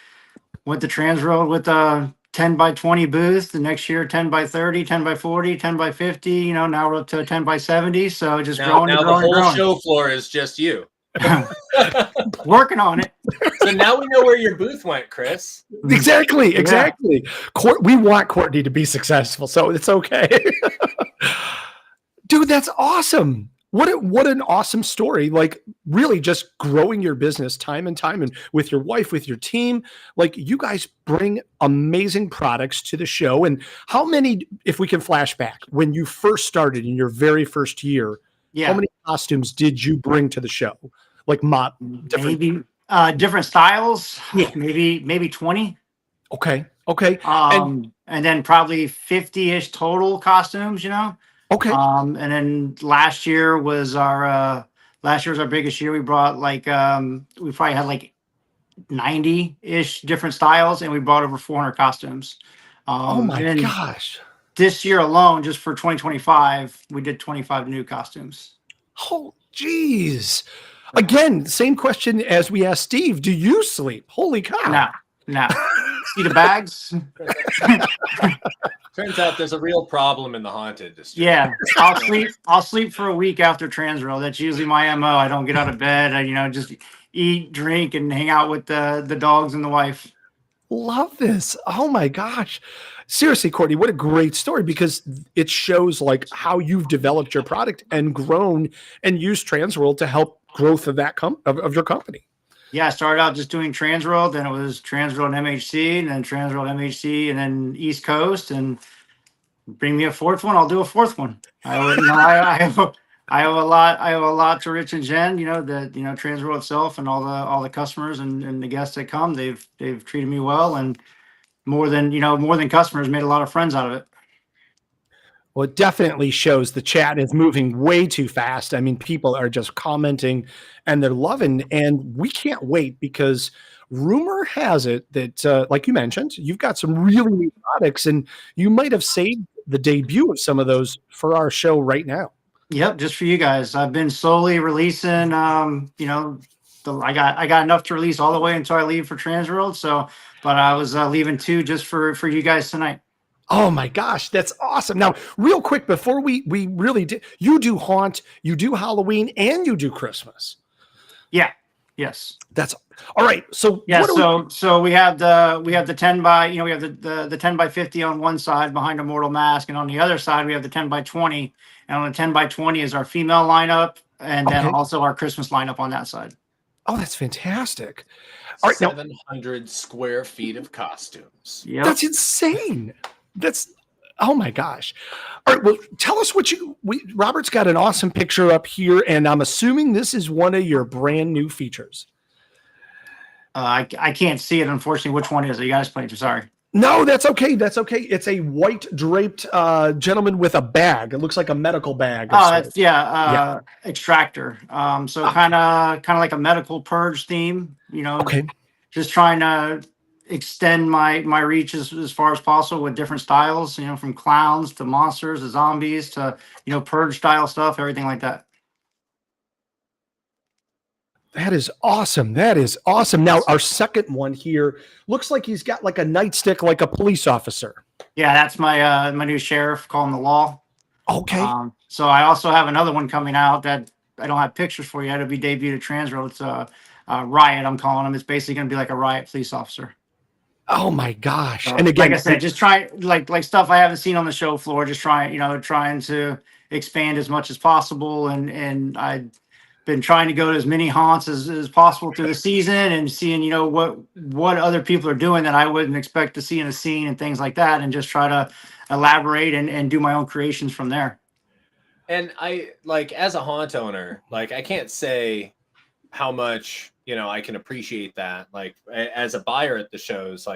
Went to TransWorld with a 10 by 20 booth. The next year, 10 by 30, 10 by 40, 10 by 50. Now we're up to 10 by 70. So just growing. Now the whole show floor is just you. Working on it. So now we know where your booth went, Chris. Exactly. We want Courtney to be successful, so it's okay. Dude, that's awesome. What an awesome story. Like, really just growing your business time and time, and with your wife, with your team. Like, you guys bring amazing products to the show. And how many, if we can flash back, when you first started in your very first year, how many costumes did you bring to the show? Like maybe different styles. Yeah. Maybe 20. Okay. And then probably 50-ish total costumes, Okay. And then last year was our biggest year. We brought we probably had like 90-ish different styles, and we brought over 400 costumes. Oh my gosh. This year alone, just for 2025, we did 25 new costumes. Oh, geez. Again, same question as we asked Steve. Do you sleep? Holy cow. No. See the bags? Turns out there's a real problem in the haunted industry. Yeah, I'll sleep for a week after TransWorld. That's usually my MO. I don't get out of bed. I just eat, drink, and hang out with the dogs and the wife. Love this. Oh my gosh. Seriously, Courtney, what a great story, because it shows like how you've developed your product and grown and used TransWorld to help growth of that of your company. Yeah, I started out just doing TransWorld, then it was TransWorld MHC, and then TransWorld MHC, and then East Coast, and bring me a fourth one, I'll do a fourth one. I owe a lot to Rich and Jen, TransWorld itself and all the customers and the guests that come. They've treated me well, and more than customers, made a lot of friends out of it. Well, it definitely shows the chat is moving way too fast. I mean, people are just commenting and they're loving, and we can't wait, because rumor has it that, like you mentioned, you've got some really neat products, and you might have saved the debut of some of those for our show right now. Yep, just for you guys. I've been slowly releasing. I got enough to release all the way until I leave for TransWorld. So, but I was leaving 2 just for you guys tonight. Oh my gosh, that's awesome. Now, real quick, before we really do, you do Haunt, you do Halloween, and you do Christmas. Yeah. Yes. That's all right. So yeah. So we have the 10 by, we have the 10 by 50 on one side behind Immortal Mask, and on the other side we have the 10 by 20. And on the 10 by 20 is our female lineup, and then also our Christmas lineup on that side. Oh, that's fantastic. All right, 700 square feet of costumes. Yep. That's insane. Oh my gosh. All right. Well, tell us Robert's got an awesome picture up here, and I'm assuming this is one of your brand new features. I can't see it, unfortunately. Which one is it? You guys played. Sorry. No, that's okay. That's okay. It's a white draped gentleman with a bag. It looks like a medical bag. Oh, that's Extractor. So kind of like a medical purge theme, Okay. Just trying to extend my reach as far as possible with different styles, from clowns to monsters to zombies to, purge style stuff, everything like that. That is awesome. That is awesome. Now, our second one here looks like he's got like a nightstick, like a police officer. Yeah, that's my new sheriff, calling the law. Okay. So I also have another one coming out that I don't have pictures for yet. It'll be debuted at TransWorld. It's a Riot, I'm calling him. It's basically going to be like a Riot police officer. Oh my gosh. And again, like I said, just try like stuff I haven't seen on the show floor, just trying to expand as much as possible. And I've been trying to go to as many haunts as possible through the season, and seeing, what other people are doing that I wouldn't expect to see in a scene and things like that. And just try to elaborate and do my own creations from there. And I, as a haunt owner, I can't say how much, I can appreciate that. As a buyer at the shows,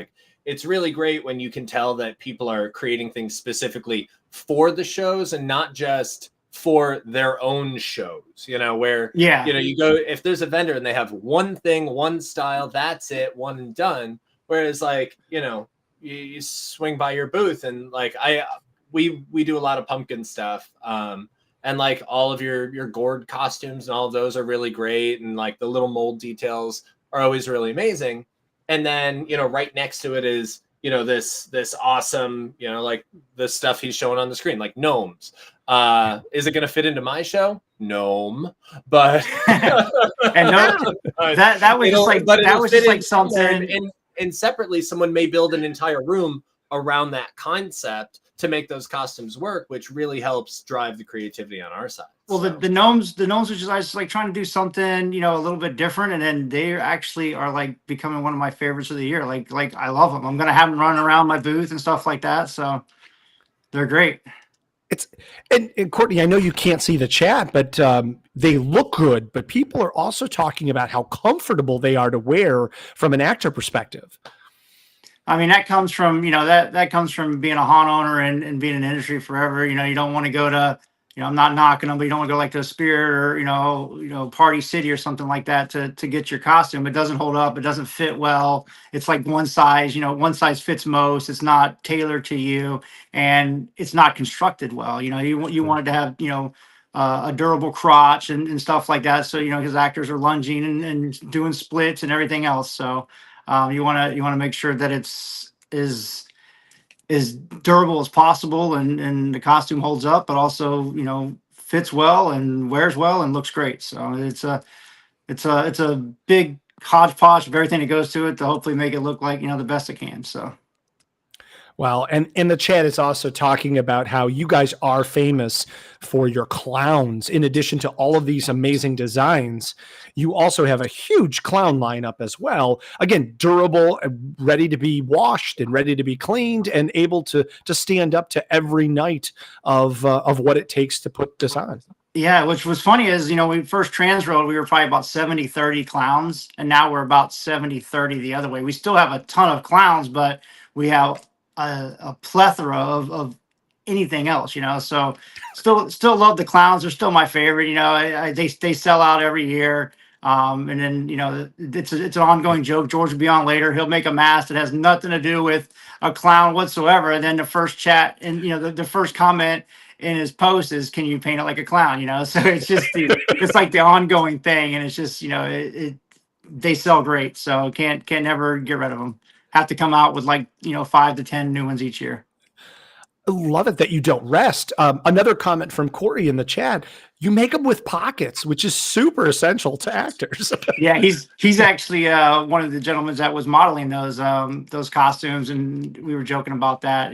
it's really great when you can tell that people are creating things specifically for the shows and not just for their own shows, where, you go, if there's a vendor and they have one thing, one style, that's it, one and done. Whereas you swing by your booth and we do a lot of pumpkin stuff. And all of your gourd costumes and all of those are really great. And the little mold details are always really amazing. And then, right next to it is, this awesome, the stuff he's showing on the screen, like gnomes. Is it going to fit into my show? Gnome. But and that was just like something. And separately, someone may build an entire room around that concept to make those costumes work, which really helps drive the creativity on our side. Well, the gnomes, which is I was trying to do something, a little bit different, and then they actually are becoming one of my favorites of the year. I love them. I'm gonna have them run around my booth and stuff like that. So they're great. And Courtney, I know you can't see the chat, but they look good. But people are also talking about how comfortable they are to wear from an actor perspective. I mean, that comes from, that comes from being a haunt owner and being in the industry forever. You don't want to go to, I'm not knocking them, but you don't want to go to a Spirit or, Party City or something like that to get your costume. It doesn't hold up. It doesn't fit well. It's like one size, one size fits most. It's not tailored to you, and it's not constructed well. You wanted to have, a durable crotch and stuff like that. So, because actors are lunging and doing splits and everything else. So, you want to make sure that it's as durable as possible and the costume holds up, but also fits well and wears well and looks great. So it's a big hodgepodge of everything that goes to it to hopefully make it look like, the best it can. So. Well, and in the chat is also talking about how you guys are famous for your clowns. In addition to all of these amazing designs, you also have a huge clown lineup as well. Again, durable, ready to be washed and ready to be cleaned, and able to stand up to every night of what it takes to put this on. Yeah, which was funny is, when we first transworld, we were probably about 70-30 clowns, and now we're about 70-30 the other way. We still have a ton of clowns, but we have a plethora of anything else, so still love the clowns. They're still my favorite. They sell out every year. And then, it's an ongoing joke. George will be on later. He'll make a mask that has nothing to do with a clown whatsoever. And then the first chat and, the first comment in his post is, "Can you paint it like a clown?" So it's just, it's like the ongoing thing. And it's just, they sell great. So can't never get rid of them. Have to come out with 5 to 10 new ones each year. I love it that you don't rest. Another comment from Corey in the chat: you make them with pockets, which is super essential to actors. Yeah, he's actually one of the gentlemen that was modeling those costumes, and we were joking about that.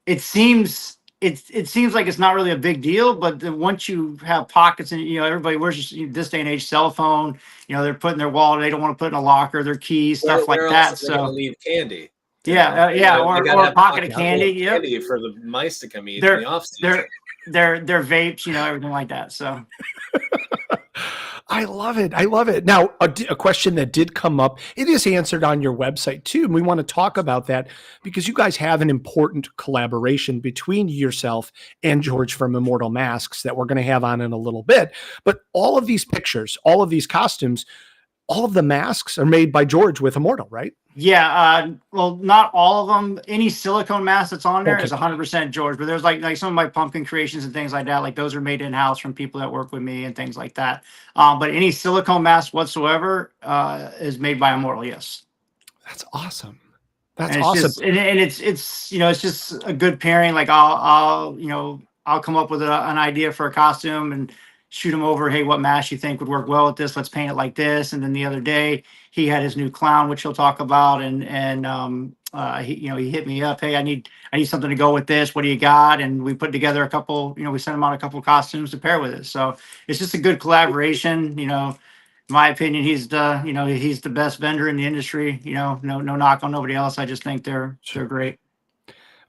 It seems like it's not really a big deal, but then once you have pockets, and everybody wears this day and age cell phone. They're putting their wallet. They don't want to put in a locker, their keys, stuff like that. So leave candy. Or a pocket of candy. Candy for the mice to come eat in the off season. Their vapes, everything like that. So. I love it. I love it. Now, a question that did come up, it is answered on your website too. And we want to talk about that because you guys have an important collaboration between yourself and George from Immortal Masks that we're going to have on in a little bit. But all of these pictures, all of these costumes, all of the masks are made by George with Immortal, right? Yeah, well, not all of them. Any silicone mask that's on there is 100% George, but there's like some of my pumpkin creations and things like that. Like those are made in house from people that work with me and things like that. But any silicone mask whatsoever is made by Immortal. Yes, that's awesome. That's and awesome. Just, and it's it's just a good pairing. Like I'll come up with an idea for a costume and shoot him over. Hey, what mask you think would work well with this? Let's paint it like this. And then the other day, he had his new clown, which he'll talk about, and he hit me up. Hey, I need something to go with this. What do you got? And we put together a couple. We sent him out a couple of costumes to pair with it. So it's just a good collaboration. In my opinion, he's the best vendor in the industry. No knock on nobody else. I just think they're great.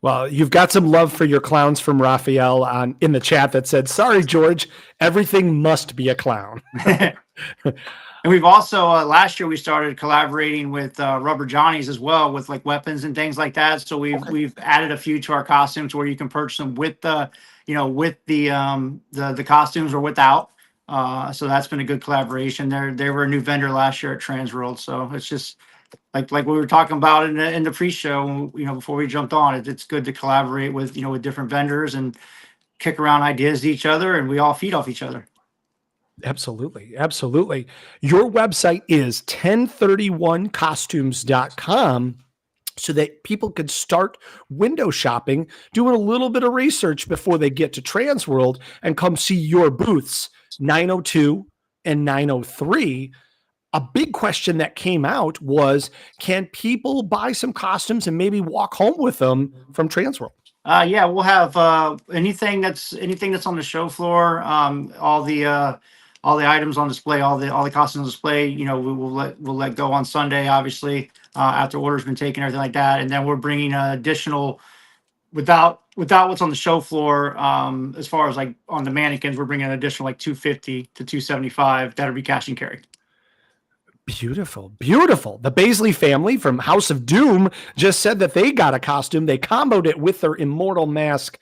Well, you've got some love for your clowns from Raphael in the chat that said, "Sorry, George, everything must be a clown." And we've also last year we started collaborating with Rubber Johnnies as well, with like weapons and things like that. So we've added a few to our costumes where you can purchase them with the costumes or without. So that's been a good collaboration. They were a new vendor last year at TransWorld. So it's just like we were talking about in the pre-show, before we jumped on it. It's good to collaborate with with different vendors and kick around ideas to each other, and we all feed off each other. Absolutely. Absolutely. Your website is 1031costumes.com so that people could start window shopping, doing a little bit of research before they get to TransWorld and come see your booths, 902 and 903. A big question that came out was, can people buy some costumes and maybe walk home with them from TransWorld? Yeah, we'll have anything that's on the show floor, all the items on display, all the costumes on display. We'll let go on Sunday, obviously, after orders been taken, everything like that, and then we're bringing additional without what's on the show floor. As far as like on the mannequins, we're bringing an additional like 250 to 275 that'll be cash and carry. Beautiful, beautiful. The Baisley family from House of Doom just said that they got a costume. They comboed it with their Immortal mask,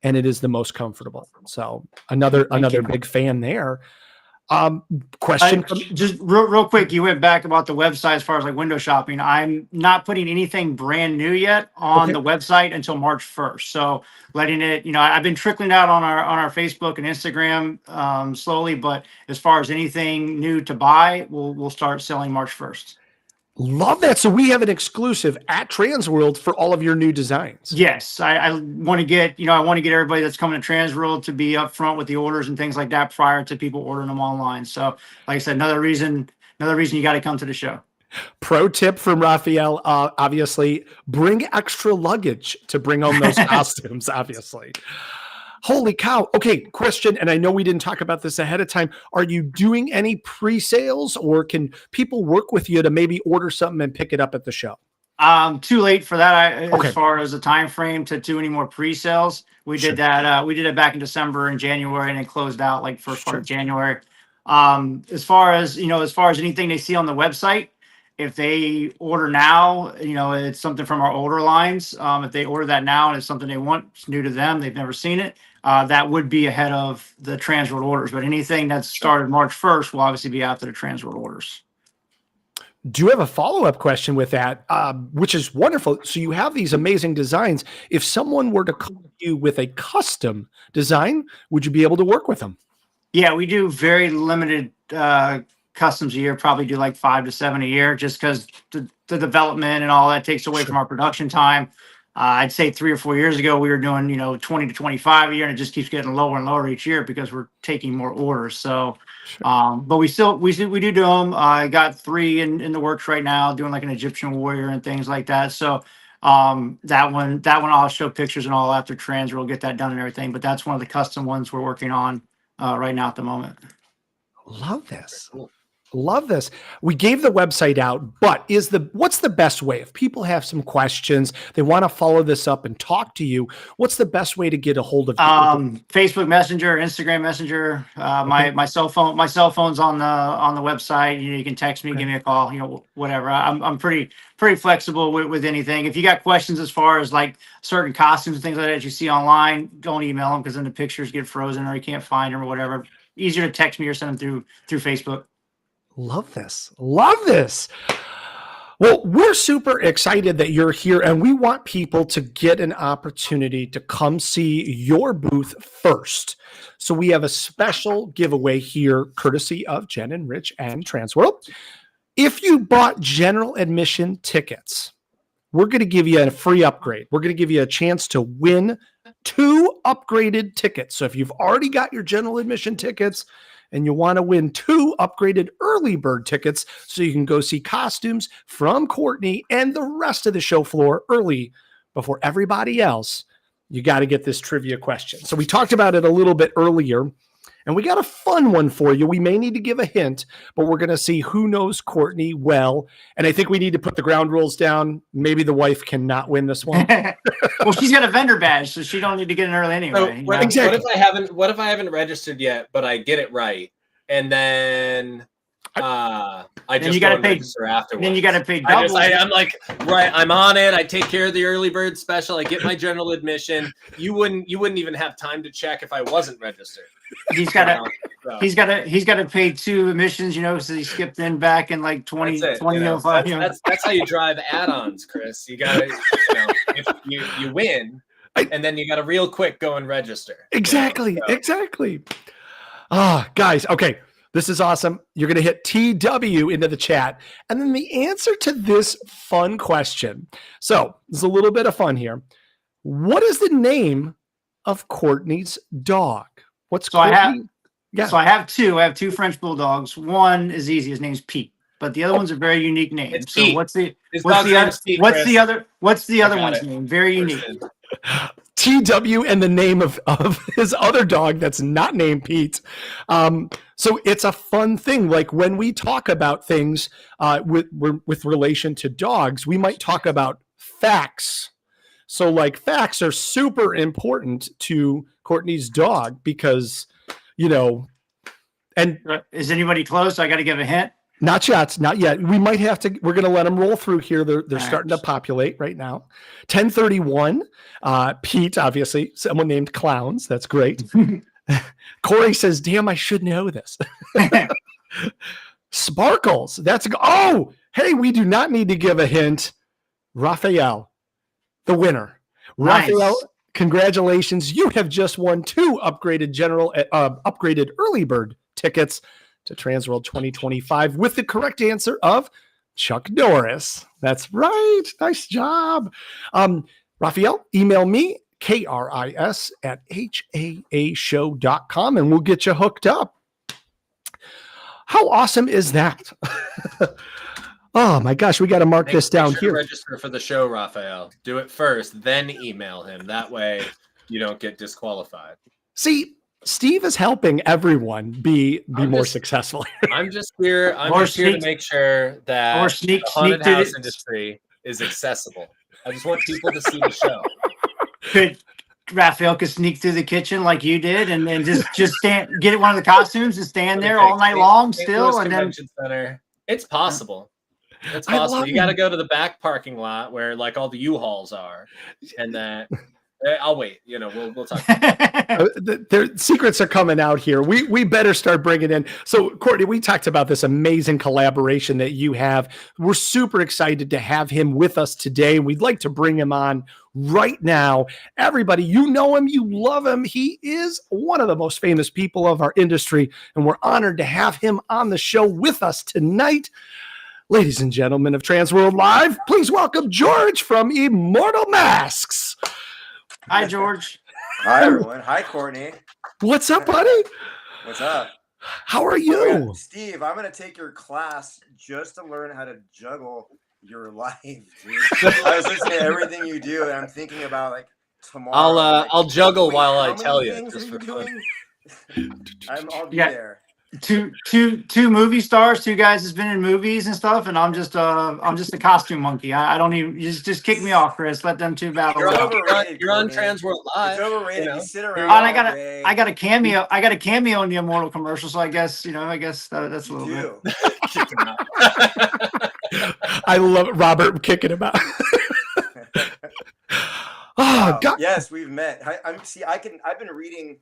and it is the most comfortable. So another big fan there. Question. Just real quick, you went back about the website as far as like window shopping. I'm not putting anything brand new yet on the website until March 1st. So letting it, I've been trickling out on our Facebook and Instagram slowly, but as far as anything new to buy, we'll start selling March 1st. Love that. So we have an exclusive at TransWorld for all of your new designs. Yes, I want to get everybody that's coming to TransWorld to be upfront with the orders and things like that prior to people ordering them online. So, like I said, another reason another reason you got to come to the show. Pro tip from Raphael, obviously, bring extra luggage to bring home those costumes, obviously. Holy cow. Okay, question, and I know we didn't talk about this ahead of time. Are you doing any pre-sales, or can people work with you to maybe order something and pick it up at the show? Too late for that. Okay. As far as the time frame to do any more pre-sales, we did that. We did it back in December and January, and it closed out like first part of January. As far as anything they see on the website, if they order now, it's something from our older lines. If they order that now and it's something they want, it's new to them, they've never seen it, that would be ahead of the TransWorld orders. But anything that's started March 1st will obviously be after the TransWorld orders. Do you have a follow-up question with that, which is wonderful? So you have these amazing designs. If someone were to come to you with a custom design, would you be able to work with them? Yeah, we do very limited customs a year, probably do like 5 to 7 a year, just because the development and all that takes away from our production time. I'd say 3 or 4 years ago, we were doing, 20 to 25 a year, and it just keeps getting lower and lower each year because we're taking more orders. So, but we do them. I got 3 in the works right now, doing like an Egyptian warrior and things like that. So, that one I'll show pictures and all after TransWorld. We'll get that done and everything. But that's one of the custom ones we're working on right now at the moment. Love this. Love this. We gave the website out, but what's the best way? If people have some questions, they want to follow this up and talk to you, what's the best way to get a hold of you? Facebook Messenger, Instagram Messenger, my cell phone's on the website. You can text me, give me a call, whatever. I'm pretty flexible with anything. If you got questions as far as like certain costumes and things like that you see online, don't email them because then the pictures get frozen or you can't find them or whatever. Easier to text me or send them through Facebook. Love this. Love this. Well, we're super excited that you're here, and we want people to get an opportunity to come see your booth first. So we have a special giveaway here, courtesy of Jen and Rich and TransWorld. If you bought general admission tickets, we're going to give you a free upgrade. We're going to give you a chance to win 2 upgraded tickets. So if you've already got your general admission tickets, and you want to win 2 upgraded early bird tickets so you can go see costumes from Courtney and the rest of the show floor early before everybody else, you got to get this trivia question. So we talked about it a little bit earlier, and we got a fun one for you. We may need to give a hint, but we're going to see who knows Courtney well. And I think we need to put the ground rules down. Maybe the wife cannot win this one. Well, she's got a vendor badge, so she don't need to get in early anyway. So, exactly. What if I haven't registered yet, but I get it right, and then I just go and register afterwards? Then you got to pay double. I'm like, right, I'm on it. I take care of the early bird special. I get my general admission. You wouldn't even have time to check if I wasn't registered. He's got to pay 2 admissions, so he skipped in back in like 2005. That's how you drive add-ons, Chris. You got to, if you win, and then you got to real quick go and register. Exactly. Guys, okay. This is awesome. You're going to hit TW into the chat. And then the answer to this fun question. So there's a little bit of fun here. What is the name of Courtney's dog? So I have 2. I have 2 French bulldogs. One is easy. His name's Pete. But the other one's a very unique name. It's so Pete. what's the other one's name? Very unique. TW and the name of his other dog that's not named Pete. So it's a fun thing. Like when we talk about things with relation to dogs, we might talk about facts. So like facts are super important to Courtney's dog because, and is anybody close? I got to give a hint. Not yet. We might have to, we're going to let them roll through here. They're starting to populate right now. 1031, Pete, obviously, someone named Clowns. That's great. Corey says, damn, I should know this. Sparkles. Hey, we do not need to give a hint. Raphael, the winner. Nice. Raphael, congratulations. You have just won 2 upgraded early bird tickets to TransWorld 2025 with the correct answer of Chuck Norris. That's right. Nice job. Raphael, email me, KRIS@HAAshow.com, and we'll get you hooked up. How awesome is that? Oh my gosh, we got to mark this down Make sure to here. register for the show, Raphael. Do it first, then email him. That way you don't get disqualified. See, Steve is helping everyone be more successful. I'm just here. I'm Or just here to sneak- make sure that or sneak the haunted through house the- industry is accessible. I just want people to see the show. Could Raphael could sneak through the kitchen like you did, and then just stand, get one of the costumes and stand there all night long still, and then Convention Center. It's possible. It's I possible. love You got to go to the back parking lot where like all the U-Hauls are, and then I'll wait. You know, we'll talk. Their secrets are coming out here. We better start bringing in. So, Courtney, we talked about this amazing collaboration that you have. We're super excited to have him with us today. We'd like to bring him on right now. Everybody, you know him, you love him. He is one of the most famous people of our industry, and we're honored to have him on the show with us tonight. Ladies and gentlemen of TransWorld Live, please welcome George from Immortal Masks. Hi, George. Hi, everyone. Hi, Courtney. What's up, buddy? What's up? How are you? Steve, I'm going to take your class just to learn how to juggle your life, dude. I was listening to everything you do, and I'm thinking about, like, tomorrow. I'll juggle while how I tell many you. things Just are for you fun. doing? I'll be Yeah. there. Two movie stars, two guys that's been in movies and stuff, and I'm just a costume monkey. I don't even just kick me off, Chris. Let them two battle. You're it out. overrated, You're on Courtney. TransWorld Live. It's overrated. you know. You sit around. And I all got day. I got a cameo. I got a cameo in the Immortal commercial, so I guess that's a little You bit. do. I love Robert kicking him out. Oh, Wow. God. Yes, we've met. I've been reading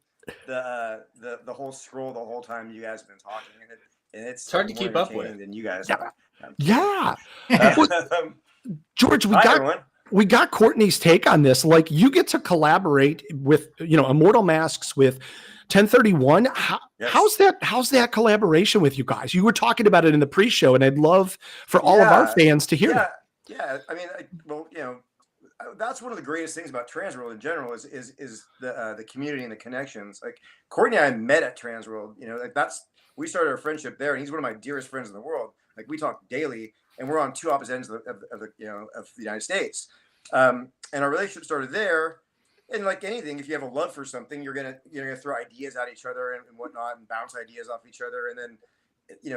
the whole scroll the whole time you guys have been talking, and it's hard to more keep up with. entertaining than you guys. Yeah. are. Yeah. Um, George, Hi, everyone. we got Courtney's take on this. Like, you get to collaborate with, Immortal Masks with 1031. Yes. How's that collaboration with you guys? You were talking about it in the pre-show, and I'd love for all of our Yeah. fans to hear that. Yeah. I mean, that's one of the greatest things about TransWorld in general is the community and the connections. Like Courtney and I met at TransWorld. We started our friendship there, and he's one of my dearest friends in the world. Like we talk daily, and we're on two opposite ends of the United States. And our relationship started there. And like anything, if you have a love for something, you're gonna throw ideas at each other and whatnot, and bounce ideas off each other. And then,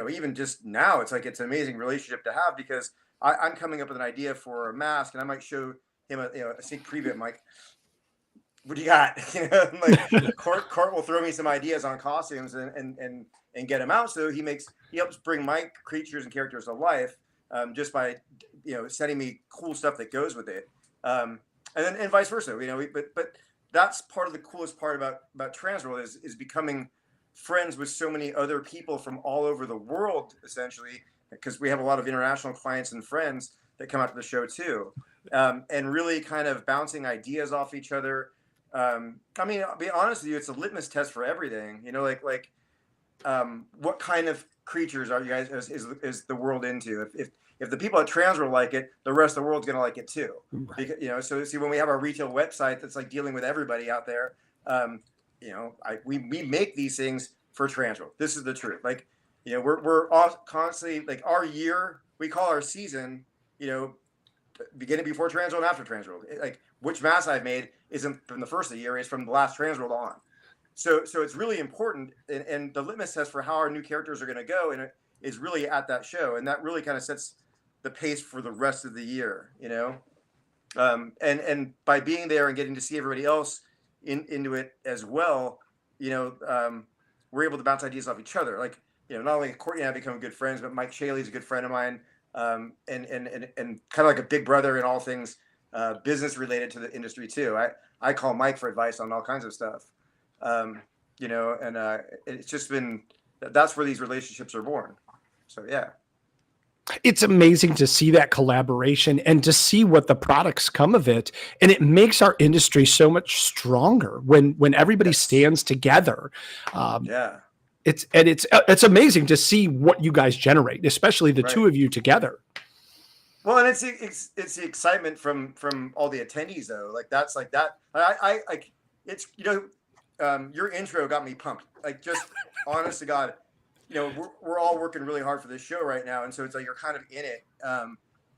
even just now, it's like it's an amazing relationship to have because I'm coming up with an idea for a mask, and I might show him a sneak preview. I'm like, what do you got? Like Court will throw me some ideas on costumes and get them out. So he helps bring my creatures and characters to life just by sending me cool stuff that goes with it. And vice versa, but that's part of the coolest part about TransWorld is becoming friends with so many other people from all over the world, essentially, because we have a lot of international clients and friends that come out to the show too, and really kind of bouncing ideas off each other. I mean, I'll be honest with you, it's a litmus test for everything. What kind of creatures are you guys is the world into? If the people at TransWorld like it, the rest of the world's going to like it too. Right. Because, so see, when we have our retail website that's like dealing with everybody out there, we make these things for TransWorld. This is the truth. Like, we're all constantly like our year, we call our season, beginning before TransWorld and after TransWorld. Like which mask I've made isn't from the first of the year, it's from the last TransWorld on. So it's really important, and the litmus test for how our new characters are going to go, and it is really at that show, and that really kind of sets the pace for the rest of the year, and by being there and getting to see everybody else into it as well, we're able to bounce ideas off each other. Like, not only Courtney and I become good friends, but Mike Shaley's a good friend of mine, and kind of like a big brother in all things business related to the industry too. I call Mike for advice on all kinds of stuff, and it's just been, that's where these relationships are born. So yeah. It's amazing to see that collaboration and to see what the products come of it. And it makes our industry so much stronger when everybody stands together. Yeah. It's amazing to see what you guys generate, especially the two of you together. Well, and it's the excitement from all the attendees though. Like that's like that. I it's your intro got me pumped. Like just honest to God, you know, we're all working really hard for this show right now, and so it's like you're kind of in it.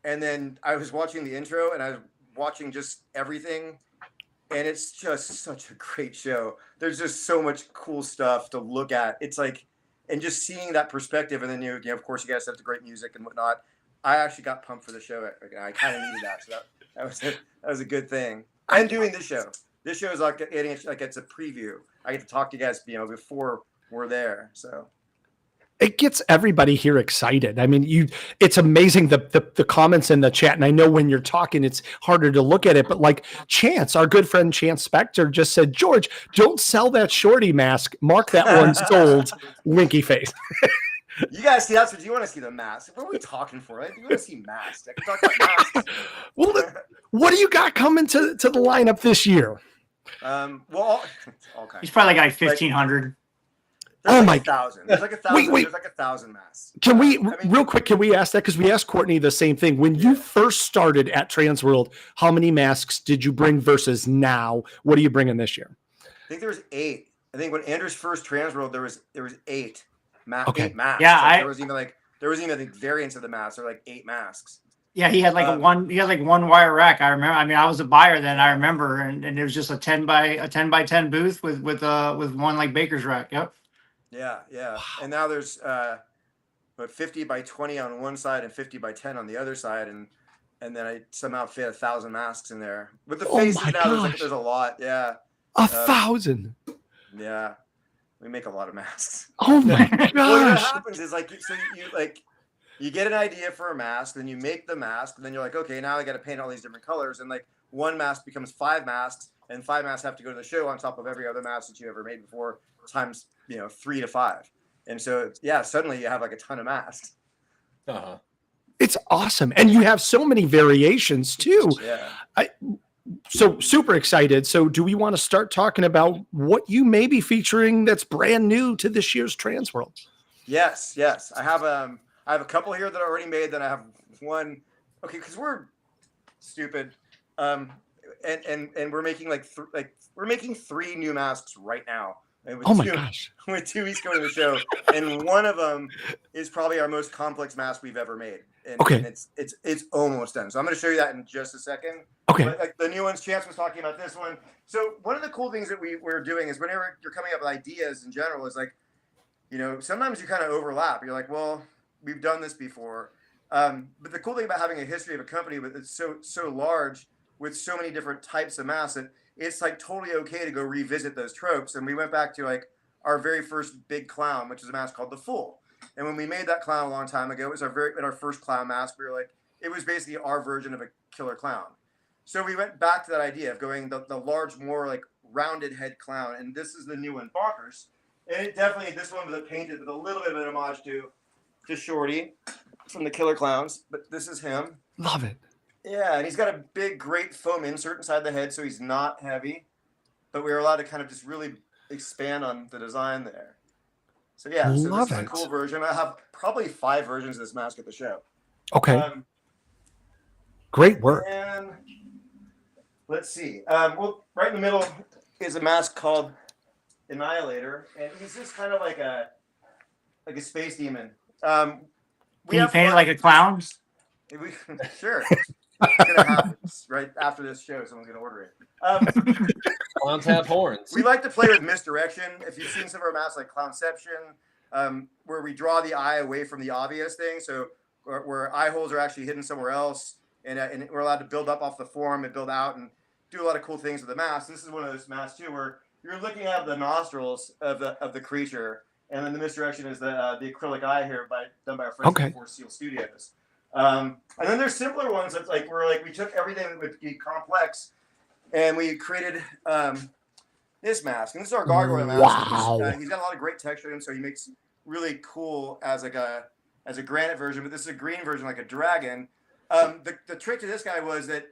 And then I was watching the intro, and I was watching just everything, and it's just such a great show. There's just so much cool stuff to look at. It's like, and just seeing that perspective, and then you know, of course, you guys have the great music and whatnot. I actually got pumped for the show. I kind of needed that, so that was a good thing. And doing this show is like it's a preview. I get to talk to you guys, you know, before we're there. So it gets everybody here excited. I mean, it's amazing the comments in the chat. And I know when you're talking, it's harder to look at it, but like Chance, our good friend Chance Spector just said, George, don't sell that shorty mask. Mark that one sold, winky face. You guys see, that's what you want to see, the mask. What are we talking for? Right? You want to see masks. I can talk about masks. Well, what do you got coming to the lineup this year? Well, all kinds. He's probably like 1,500. Oh my 1,000. There's like 1,000. Wait. There's like 1,000 masks. Can we real quick? Can we ask that, because we asked Courtney the same thing when you first started at TransWorld? How many masks did you bring versus now? What are you bringing this year? I think there was 8. I think when Andrew's first TransWorld, there was 8. Okay. 8 masks. Yeah, like, there was even I think variants of the masks. There were like 8 masks. Yeah, he had like he had like one wire rack. I remember. I mean, I was a buyer then. I remember, and it was just a 10 by 10 booth with one like baker's rack. Yep. Yeah. Wow. And now there's 50 by 20 on one side and 50 by 10 on the other side, and then I somehow fit 1,000 masks in there with the faces. Now there's a lot. Yeah. 1,000. Yeah. We make a lot of masks. Oh my gosh. Well, what happens is you get an idea for a mask, then you make the mask, and then you're like, okay, now I got to paint all these different colors, and like one mask becomes 5 masks, and 5 masks have to go to the show on top of every other mask that you ever made before, times 3 to 5, and so suddenly you have like a ton of masks. It's awesome, and you have so many variations too. Yeah. So super excited. So do we want to start talking about what you may be featuring that's brand new to this year's TransWorld? Yes. I have a couple here that are already made. Then I have one. Okay, because we're stupid, and we're making we're making 3 new masks right now. And with gosh! With 2 weeks going to the show, and one of them is probably our most complex mask we've ever made. And, okay. And it's almost done. So I'm going to show you that in just a second. Okay. But, like the new ones, Chance was talking about this one. So one of the cool things that we're doing is whenever you're coming up with ideas in general is like, sometimes you kind of overlap. You're like, well, we've done this before. But the cool thing about having a history of a company that's so large with so many different types of masks that it's like totally okay to go revisit those tropes. And we went back to like our very first big clown, which is a mask called the Fool. And when we made that clown a long time ago, it was our first clown mask. We were like, it was basically our version of a killer clown. So we went back to that idea of going the large, more like rounded head clown. And this is the new one, Bonkers. And this one was painted with a little bit of an homage to Shorty from the Killer Clowns. But this is him. Love it. Yeah, and he's got a big, great foam insert inside the head, so he's not heavy. But we were allowed to kind of just really expand on the design there. So yeah, this is a cool version. I have probably 5 versions of this mask at the show. Okay. Great work. And let's see. Well, right in the middle is a mask called Annihilator, and he's just kind of like a space demon. Can you paint it like a clown? Sure. It's gonna happen right after this show. Someone's gonna order it. Clowns have horns. We like to play with misdirection. If you've seen some of our masks like Clownception, where we draw the eye away from the obvious thing, so where eye holes are actually hidden somewhere else, and we're allowed to build up off the form and build out and do a lot of cool things with the mask. This is one of those masks too, where you're looking at the nostrils of the creature, and then the misdirection is the acrylic eye here done by our friends at Force Seal Studios. And then there's simpler ones that's like we took everything that would be complex and we created this mask. And this is our gargoyle mask. Wow. He's got a lot of great texture in him, so he makes really cool as a granite version, but this is a green version like a dragon. The trick to this guy was that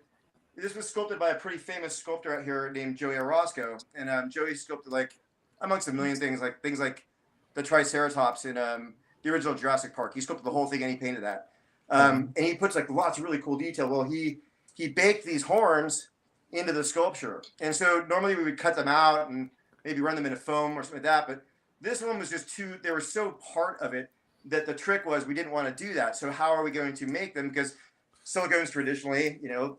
this was sculpted by a pretty famous sculptor out here named Joey Orozco. And Joey sculpted amongst a million things like the Triceratops in the original Jurassic Park. He sculpted the whole thing and he painted that. And he puts lots of really cool detail. Well, he baked these horns into the sculpture. And so normally we would cut them out and maybe run them into foam or something like that. But This one was just too, they were so part of it that the trick was we didn't want to do that. So how are we going to make them? Because silicone's traditionally,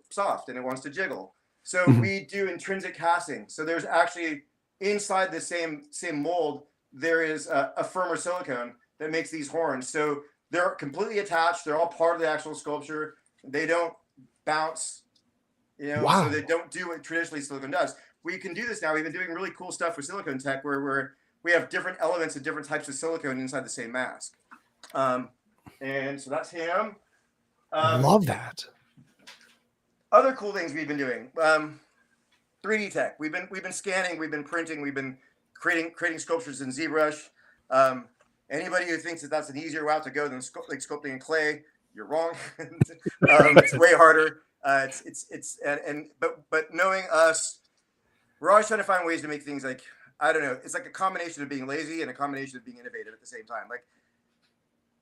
soft and it wants to jiggle. So we do intrinsic casting. So there's actually inside the same mold, there is a firmer silicone that makes these horns. So they're completely attached. They're all part of the actual sculpture. They don't bounce, Wow. So they don't do what traditionally silicone does. We can do this now. We've been doing really cool stuff with silicone tech where we have different elements of different types of silicone inside the same mask. And so that's him. Love that. Other cool things we've been doing. 3D tech. We've been scanning, we've been printing, we've been creating sculptures in ZBrush. Anybody who thinks that that's an easier route to go than sculpting in clay, you're wrong. It's way harder. But knowing us, we're always trying to find ways to make things like, I don't know, it's like a combination of being lazy and a combination of being innovative at the same time. Like,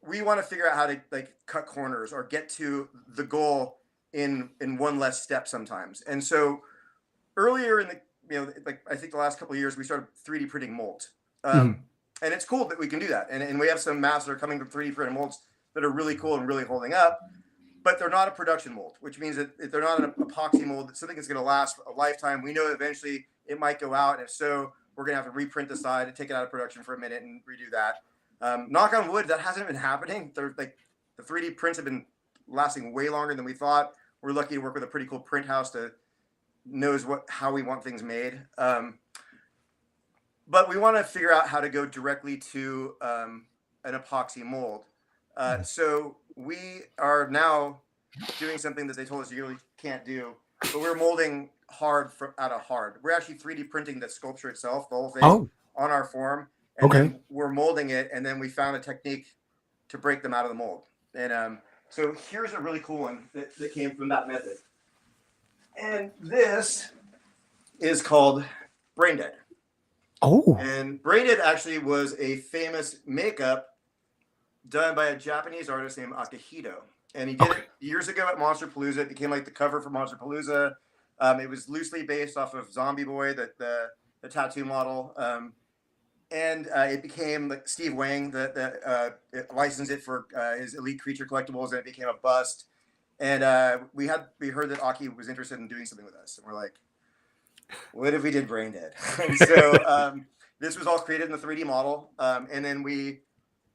we want to figure out how to cut corners or get to the goal in one less step sometimes. And so earlier in the, I think the last couple of years, we started 3D printing molds. And it's cool that we can do that. And we have some masks that are coming from 3D printed molds that are really cool and really holding up, but they're not a production mold, which means that if they're not an epoxy mold, it's something that's going to last a lifetime. We know eventually it might go out. And if so, we're going to have to reprint the side and take it out of production for a minute and redo that. Knock on wood, that hasn't been happening. The 3D prints have been lasting way longer than we thought. We're lucky to work with a pretty cool print house that knows how we want things made. But we want to figure out how to go directly to an epoxy mold. So we are now doing something that they told us you really can't do, but we're molding hard out of hard. We're actually 3D printing the sculpture itself, the whole thing, on our form. And then we're molding it, and then we found a technique to break them out of the mold. And so here's a really cool one that came from that method. And this is called Brain Dead. Oh. And Brain Dead actually was a famous makeup done by a Japanese artist named Akihito. And he did it years ago at Monsterpalooza. It became like the cover for Monsterpalooza. It was loosely based off of Zombie Boy, the tattoo model. And it became like Steve Wang that licensed it for his Elite Creature collectibles, and it became a bust. And we heard that Aki was interested in doing something with us, and we're like, what if we did Brain Dead? And so this was all created in the 3D model, and then we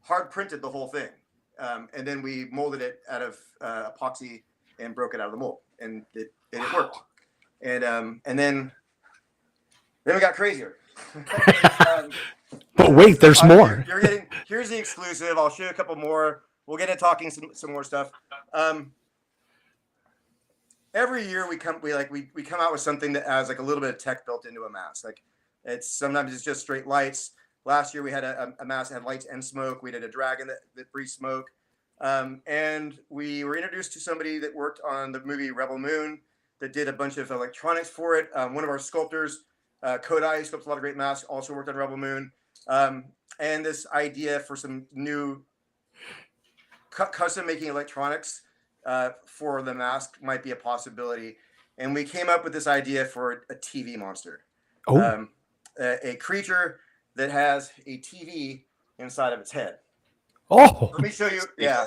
hard printed the whole thing, and then we molded it out of epoxy and broke it out of the mold, and it worked. And then we got crazier. But wait, there's more. Here's the exclusive. I'll show you a couple more. We'll get into talking some more stuff. Every year we come out with something that has like a little bit of tech built into a mask. Like sometimes it's just straight lights. Last year we had a mask that had lights and smoke. We did a dragon that breathed smoke. And we were introduced to somebody that worked on the movie Rebel Moon that did a bunch of electronics for it. One of our sculptors, Kodai, sculpts a lot of great masks, also worked on Rebel Moon. And this idea for some new custom making electronics for the mask might be a possibility. And we came up with this idea for a TV monster. A creature that has a TV inside of its head. Let me show you. Yeah,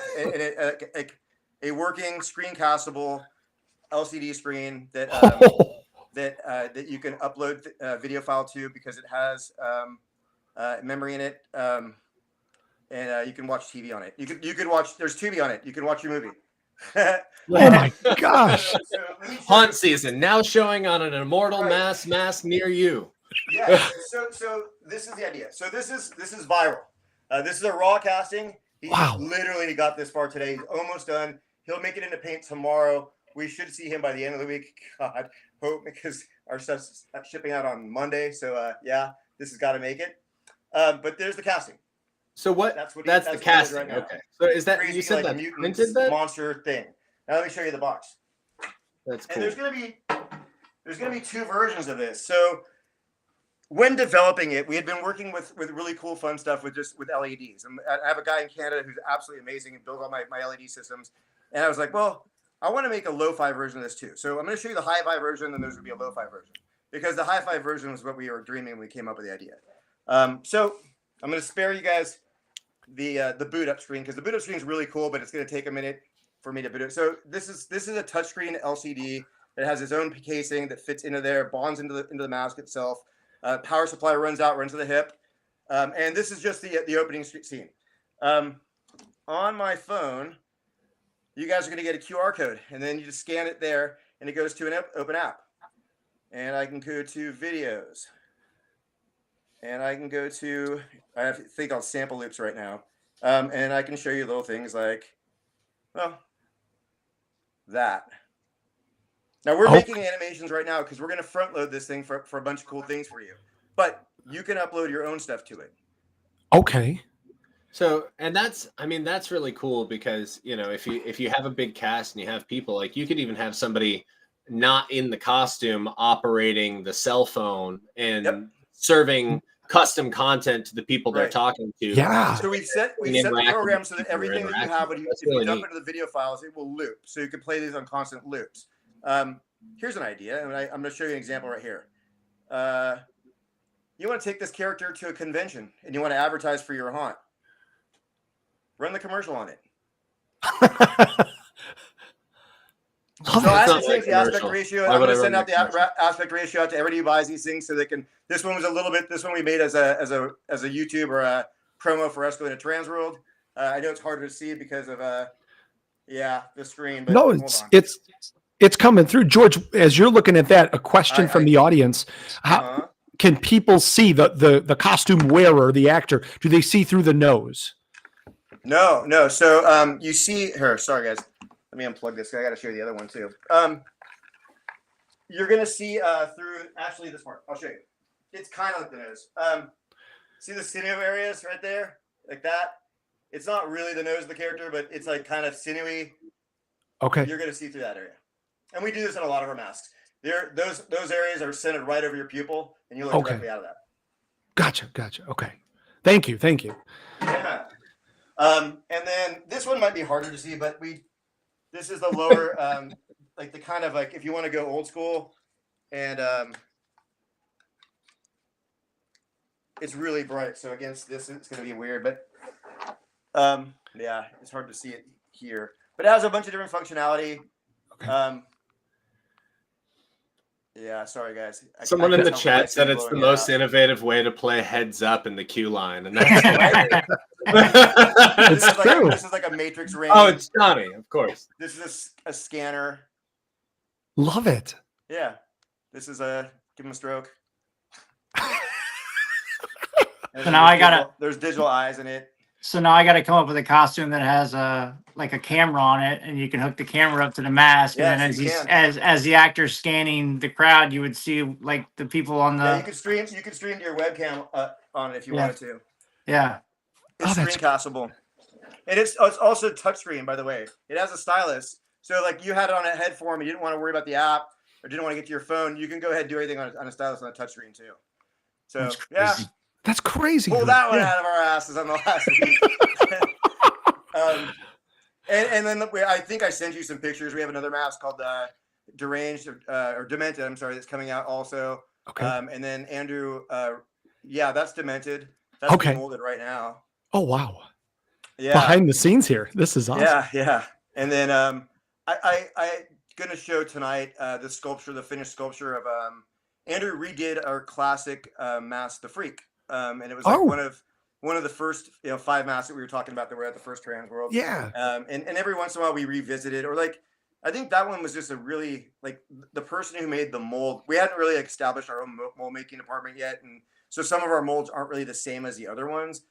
a working screen castable LCD screen that that you can upload video file to because it has memory in it, and you can watch TV on it. You can watch. There's Tubi on it. You can watch your movie. Oh my gosh! Haunt season now showing on an Immortal Masks mask near you. Yeah. So this is the idea. So this is viral. This is a raw casting. He literally got this far today. He's almost done. He'll make it into paint tomorrow. We should see him by the end of the week. God, hope, because our stuff's shipping out on Monday. So yeah, this has got to make it. But there's the casting. So that's the casting. Right now. Okay. So is that crazy, you said like that printed that monster thing? Now let me show you the box. That's cool. And there's gonna be two versions of this. So when developing it, we had been working with really cool, fun stuff with LEDs. And I have a guy in Canada who's absolutely amazing and builds all my LED systems. And I was like, well, I want to make a lo-fi version of this too. So I'm going to show you the hi-fi version, and there's going to be a lo-fi version because the hi-fi version was what we were dreaming when we came up with the idea. So I'm going to spare you guys the boot up screen because the boot up screen is really cool, but it's going to take a minute for me to boot it. So this is a touchscreen LCD that has its own casing that fits into there, bonds into the mask itself. Power supply runs to the hip, and this is just the opening scene. On my phone, you guys are going to get a QR code, and then you just scan it there, and it goes to an open app. And I can go to videos. And I can go to, I think I'll sample loops right now. And I can show you little things like, well, that. Now we're making animations right now because we're going to front load this thing for a bunch of cool things for you. But you can upload your own stuff to it. Okay. So, and that's really cool because, if you have a big cast and you have people, like you could even have somebody not in the costume operating the cell phone and serving custom content to the people they're talking to. Yeah. So we've set the program so that everything that you have, if you dump into the video files, it will loop. So you can play these on constant loops. Here's an idea, and I'm going to show you an example right here. You want to take this character to a convention, and you want to advertise for your haunt. Run the commercial on it. So I have to change the aspect ratio. I'm going to send out the aspect ratio out to everybody who buys these things so they can. This one we made as a YouTube or a promo for us going to TransWorld. I know it's harder to see because of the screen. But no, it's coming through, George. As you're looking at that, a question from the audience: how can people see the costume wearer, the actor? Do they see through the nose? No. So you see her. Sorry, guys. Let me unplug this. I got to show you the other one too. You're gonna see through actually this part. I'll show you. It's kind of like the nose. See the sinew areas right there, like that. It's not really the nose of the character, but it's like kind of sinewy. Okay. You're gonna see through that area, and we do this in a lot of our masks. Those areas are centered right over your pupil, and you look directly out of that. Gotcha. Okay. Thank you. Yeah. And then this one might be harder to see, but this is the lower, like the kind of like if you want to go old school, and it's really bright. So against this, it's going to be weird, but it's hard to see it here. But it has a bunch of different functionality. Okay. Sorry guys. Someone in the chat said it's the most innovative way to play heads up in the queue line, and that's It's true. This is like a matrix ring. Oh, it's Johnny, of course. This is a scanner. Love it. Yeah. This is give him a stroke. So now there's digital eyes in it. So now I got to come up with a costume that has a camera on it, and you can hook the camera up to the mask, and then as the actor's scanning the crowd, you would see like the people on the. Yeah, you could stream to your webcam on it if you wanted to. Yeah. It's screencastable, and it's also touchscreen. By the way, it has a stylus, so like you had it on a head form, you didn't want to worry about the app, or didn't want to get to your phone. You can go ahead and do everything on a stylus on a touchscreen too. So That's crazy. Pull that one out of our asses on the last week. And then I think I sent you some pictures. We have another mask called Deranged or Demented. I'm sorry, that's coming out also. Okay. And then Andrew, that's Demented. That's being molded right now. Oh wow. Yeah. Behind the scenes here. This is awesome. Yeah. And then I gonna show tonight the finished sculpture of Andrew redid our classic mask, the Freak. And it was like one of the first 5 masks that we were talking about that were at the first TransWorld. Yeah. And every once in a while we revisit it, or like I think that one was just a really like the person who made the mold. We hadn't really established our own mold making department yet, and so some of our molds aren't really the same as the other ones.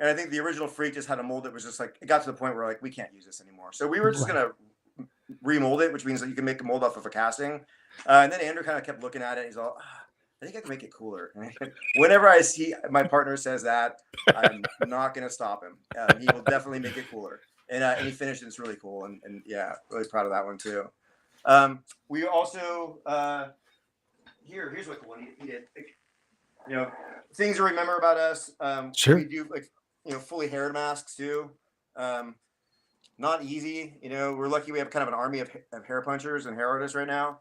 And I think the original Freak just had a mold that was just like it got to the point where like we can't use this anymore. So we were just gonna remold it, which means that you can make a mold off of a casting. And then Andrew kind of kept looking at it. And he's all. I think I can make it cooler. Whenever I see my partner says that, I'm not going to stop him. He will definitely make it cooler. And he finished it. It's really cool. And really proud of that one too. We also, here's what the one he did. Things to remember about us. Sure. We do fully haired masks too. Not easy. We're lucky we have kind of an army of hair punchers and hair artists right now.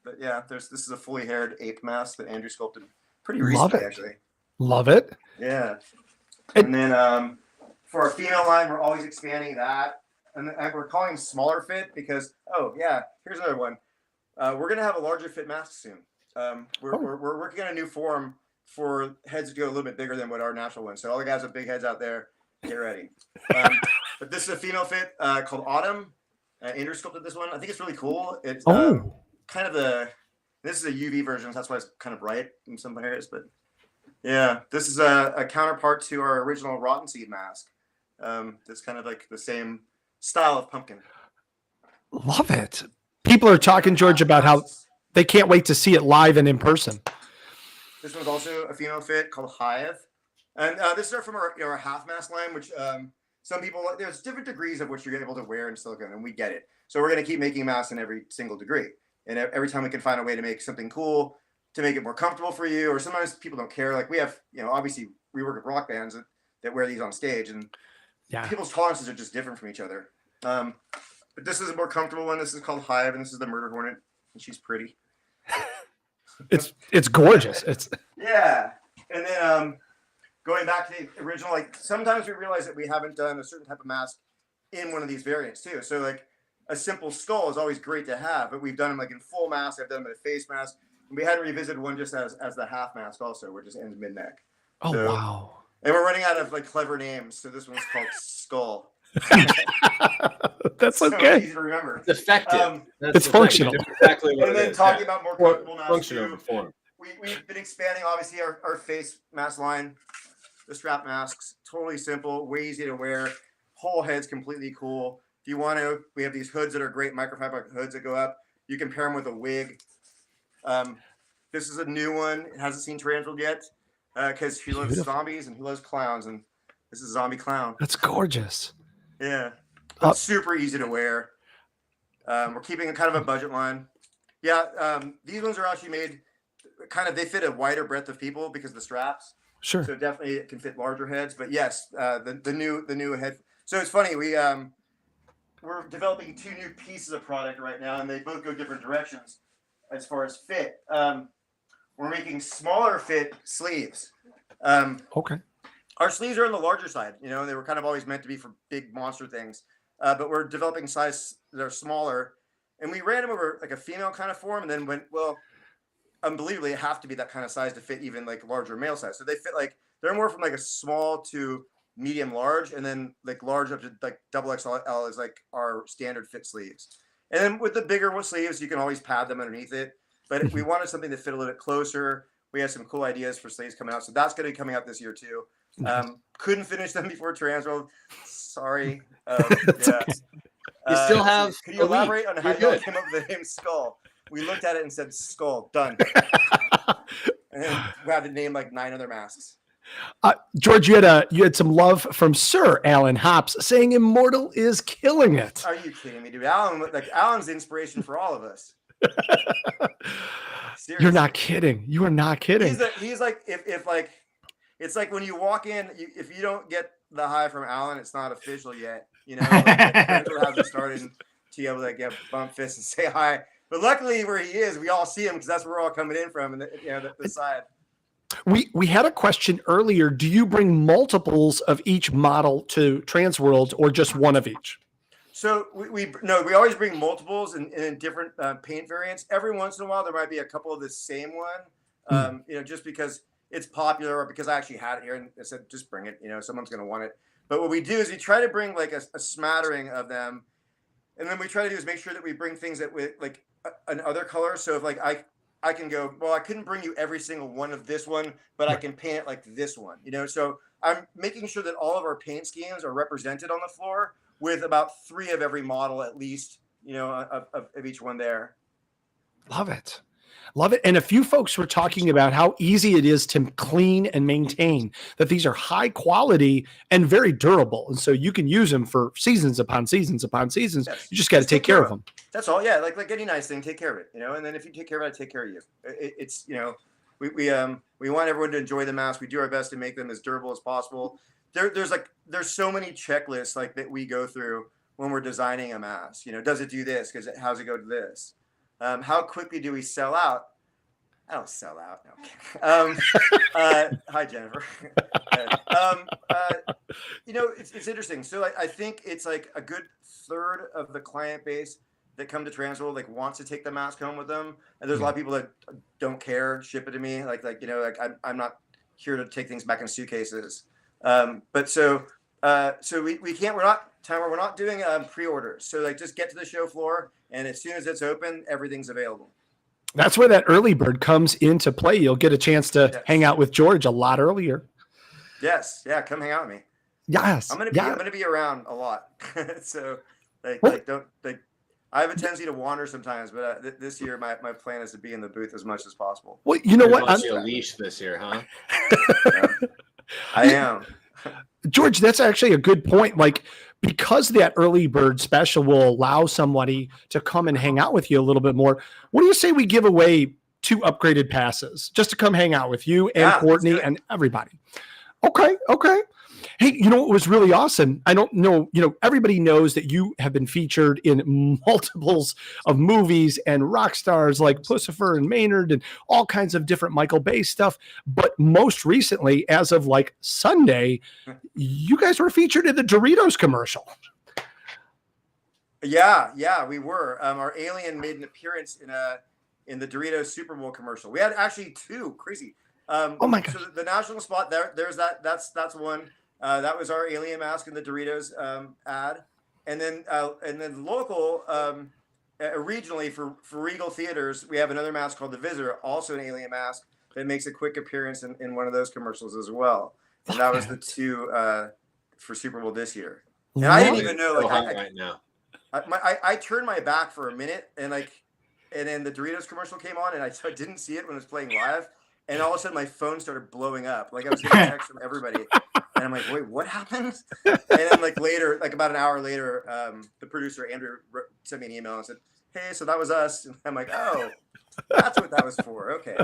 But yeah, this is a fully haired ape mask that Andrew sculpted pretty recently, actually. Love it. Yeah. And then for our female line, we're always expanding that. And we're calling them smaller fit because, here's another one. We're going to have a larger fit mask soon. We're working on a new form for heads to go a little bit bigger than what our natural ones. So all the guys with big heads out there, get ready. But this is a female fit called Autumn. Andrew sculpted this one. I think it's really cool. It's kind of this is a UV version, so that's why it's kind of bright in some areas. But yeah, this is a counterpart to our original Rotten Seed mask. That's kind of like the same style of pumpkin. Love it. People are talking, George, about how they can't wait to see it live and in person. This one's also a female fit called Hive. And this is from our half mask line, which some people, there's different degrees of which you're able to wear in silicone, and we get it. So we're going to keep making masks in every single degree. And every time we can find a way to make something cool, to make it more comfortable for you, or sometimes people don't care. Like we have, obviously we work with rock bands that wear these on stage, and people's tolerances are just different from each other. But this is a more comfortable one. This is called Hive, and this is the Murder Hornet, and she's pretty. It's gorgeous. It's and then going back to the original, like sometimes we realize that we haven't done a certain type of mask in one of these variants too. So like a simple skull is always great to have, but we've done them like in full mask. I've done them in a face mask. And we hadn't revisited one just as the half mask also, where it just ends mid-neck. Oh, so, wow. And we're running out of like clever names. So this one's called Skull. That's so okay. easy to remember. It's effective. It's functional. Exactly what and then talking about more comfortable masks too. We've been expanding, obviously, our face mask line. The strap masks, totally simple, way easy to wear. Whole head's completely cool. If you want to, we have these hoods that are great, microfiber hoods that go up. You can pair them with a wig. This is a new one. It hasn't seen TransWorld yet because he loves zombies and he loves clowns, and this is a zombie clown. That's gorgeous. Yeah, super easy to wear. We're keeping a kind of a budget line. Yeah, these ones are actually made they fit a wider breadth of people because of the straps. Sure. So definitely it can fit larger heads, but yes, the new head. So it's funny, we're developing 2 new pieces of product right now, and they both go different directions as far as fit. We're making smaller fit sleeves. Okay. Our sleeves are on the larger side, and they were kind of always meant to be for big monster things. But we're developing size that are smaller, and we ran them over like a female kind of form, and then went, well, unbelievably, it have to be that kind of size to fit even like larger male size. So they fit they're more from like a small to medium large, and then like large up to like double XL is like our standard fit sleeves. And then with the bigger sleeves, you can always pad them underneath it. But we wanted something to fit a little bit closer. We have some cool ideas for sleeves coming out, so that's going to be coming out this year too. Couldn't finish them before TransWorld. Sorry. You still have. Could you elaborate on how you came up with the name Skull? We looked at it and said, Skull, done. And then we had to name like 9 other masks. George, you had some love from Sir Alan Hops saying Immortal is killing it. Are you kidding me, dude? Alan's the inspiration for all of us. Seriously. You're not kidding. You are not kidding. He's like, if like, it's like when you walk in, if you don't get the hi from Alan, it's not official yet. That's what hasn't started to be able to get bump fists and say hi. But luckily, where he is, we all see him because that's where we're all coming in from, and the side. We had a question earlier. Do you bring multiples of each model to TransWorld, or just one of each? So we always bring multiples in different paint variants. Every once in a while, there might be a couple of the same one. Just because it's popular, or because I actually had it here and I said, just bring it. Someone's going to want it. But what we do is we try to bring like a smattering of them, and then we try to do is make sure that we bring things that with like another color. So if like I can go, well, I couldn't bring you every single one of this one, but I can paint it like this one. So I'm making sure that all of our paint schemes are represented on the floor with about 3 of every model at least, of each one there. Love it. And a few folks were talking about how easy it is to clean and maintain, that these are high quality and very durable. And so you can use them for seasons upon seasons upon seasons. Yes. You just got to take care of them. That's all. Yeah. Like any nice thing, take care of it, and then if you take care of it, I take care of you. It's, we want everyone to enjoy the mask. We do our best to make them as durable as possible. There's so many checklists like that we go through when we're designing a mask. Does it do this? How's it go to this? How quickly do we sell out? I don't sell out. No. Hi, Jennifer. It's interesting. So I think it's like a good third of the client base that come to TransWorld like wants to take the mask home with them, and there's a lot of people that don't care, ship it to me. I'm not here to take things back in suitcases. But so we can't. We're not doing pre-orders. So like just get to the show floor, and as soon as it's open, everything's available. That's where that early bird comes into play. You'll get a chance to hang out with George a lot earlier. Yes. Yeah. Come hang out with me. Yes. I'm gonna be around a lot. So I have a tendency to wander sometimes, but this year my plan is to be in the booth as much as possible. Well, you know what? I'm a leash this year, huh? I am. George, that's actually a good point. Like, because that early bird special will allow somebody to come and hang out with you a little bit more. What do you say we give away 2 upgraded passes just to come hang out with you and Courtney and everybody? Okay. Hey, you know what was really awesome? I don't know, everybody knows that you have been featured in multiples of movies and rock stars like Pussifer and Maynard and all kinds of different Michael Bay stuff. But most recently, as of like Sunday, you guys were featured in the Doritos commercial. Yeah, we were. Our alien made an appearance in the Doritos Super Bowl commercial. We had actually 2. Crazy. Oh my God. So the national spot there's that's one. That was our alien mask in the Doritos ad, and then local, regionally for Regal Theaters, we have another mask called the Visitor, also an alien mask that makes a quick appearance in one of those commercials as well. And that was the 2 for Super Bowl this year. And I didn't even know. I turned my back for a minute, and then the Doritos commercial came on, and I didn't see it when it was playing live, and all of a sudden my phone started blowing up. Like I was getting texts from everybody. And I'm like, wait, what happened? And then later, about an hour later, the producer, Andrew, sent me an email and said, hey, so that was us. And I'm like, oh, that's what that was for. Okay.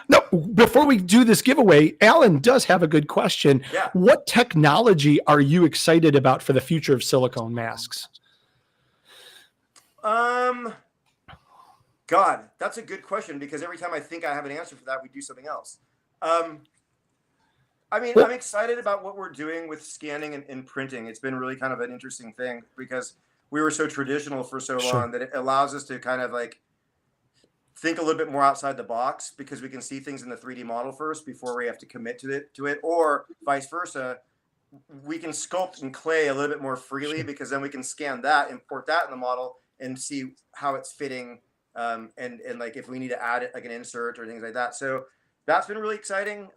No, before we do this giveaway, Alan does have a good question. Yeah. What technology are you excited about for the future of silicone masks? God, that's a good question, because every time I think I have an answer for that, we do something else. I'm excited about what we're doing with scanning and printing. It's been really kind of an interesting thing, because we were so traditional for so long that it allows us to kind of think a little bit more outside the box, because we can see things in the 3D model first before we have to commit to it, or vice versa. We can sculpt and clay a little bit more freely, because then we can scan that, import that in the model, and see how it's fitting, and if we need to add it, like an insert or things like that. So that's been really exciting.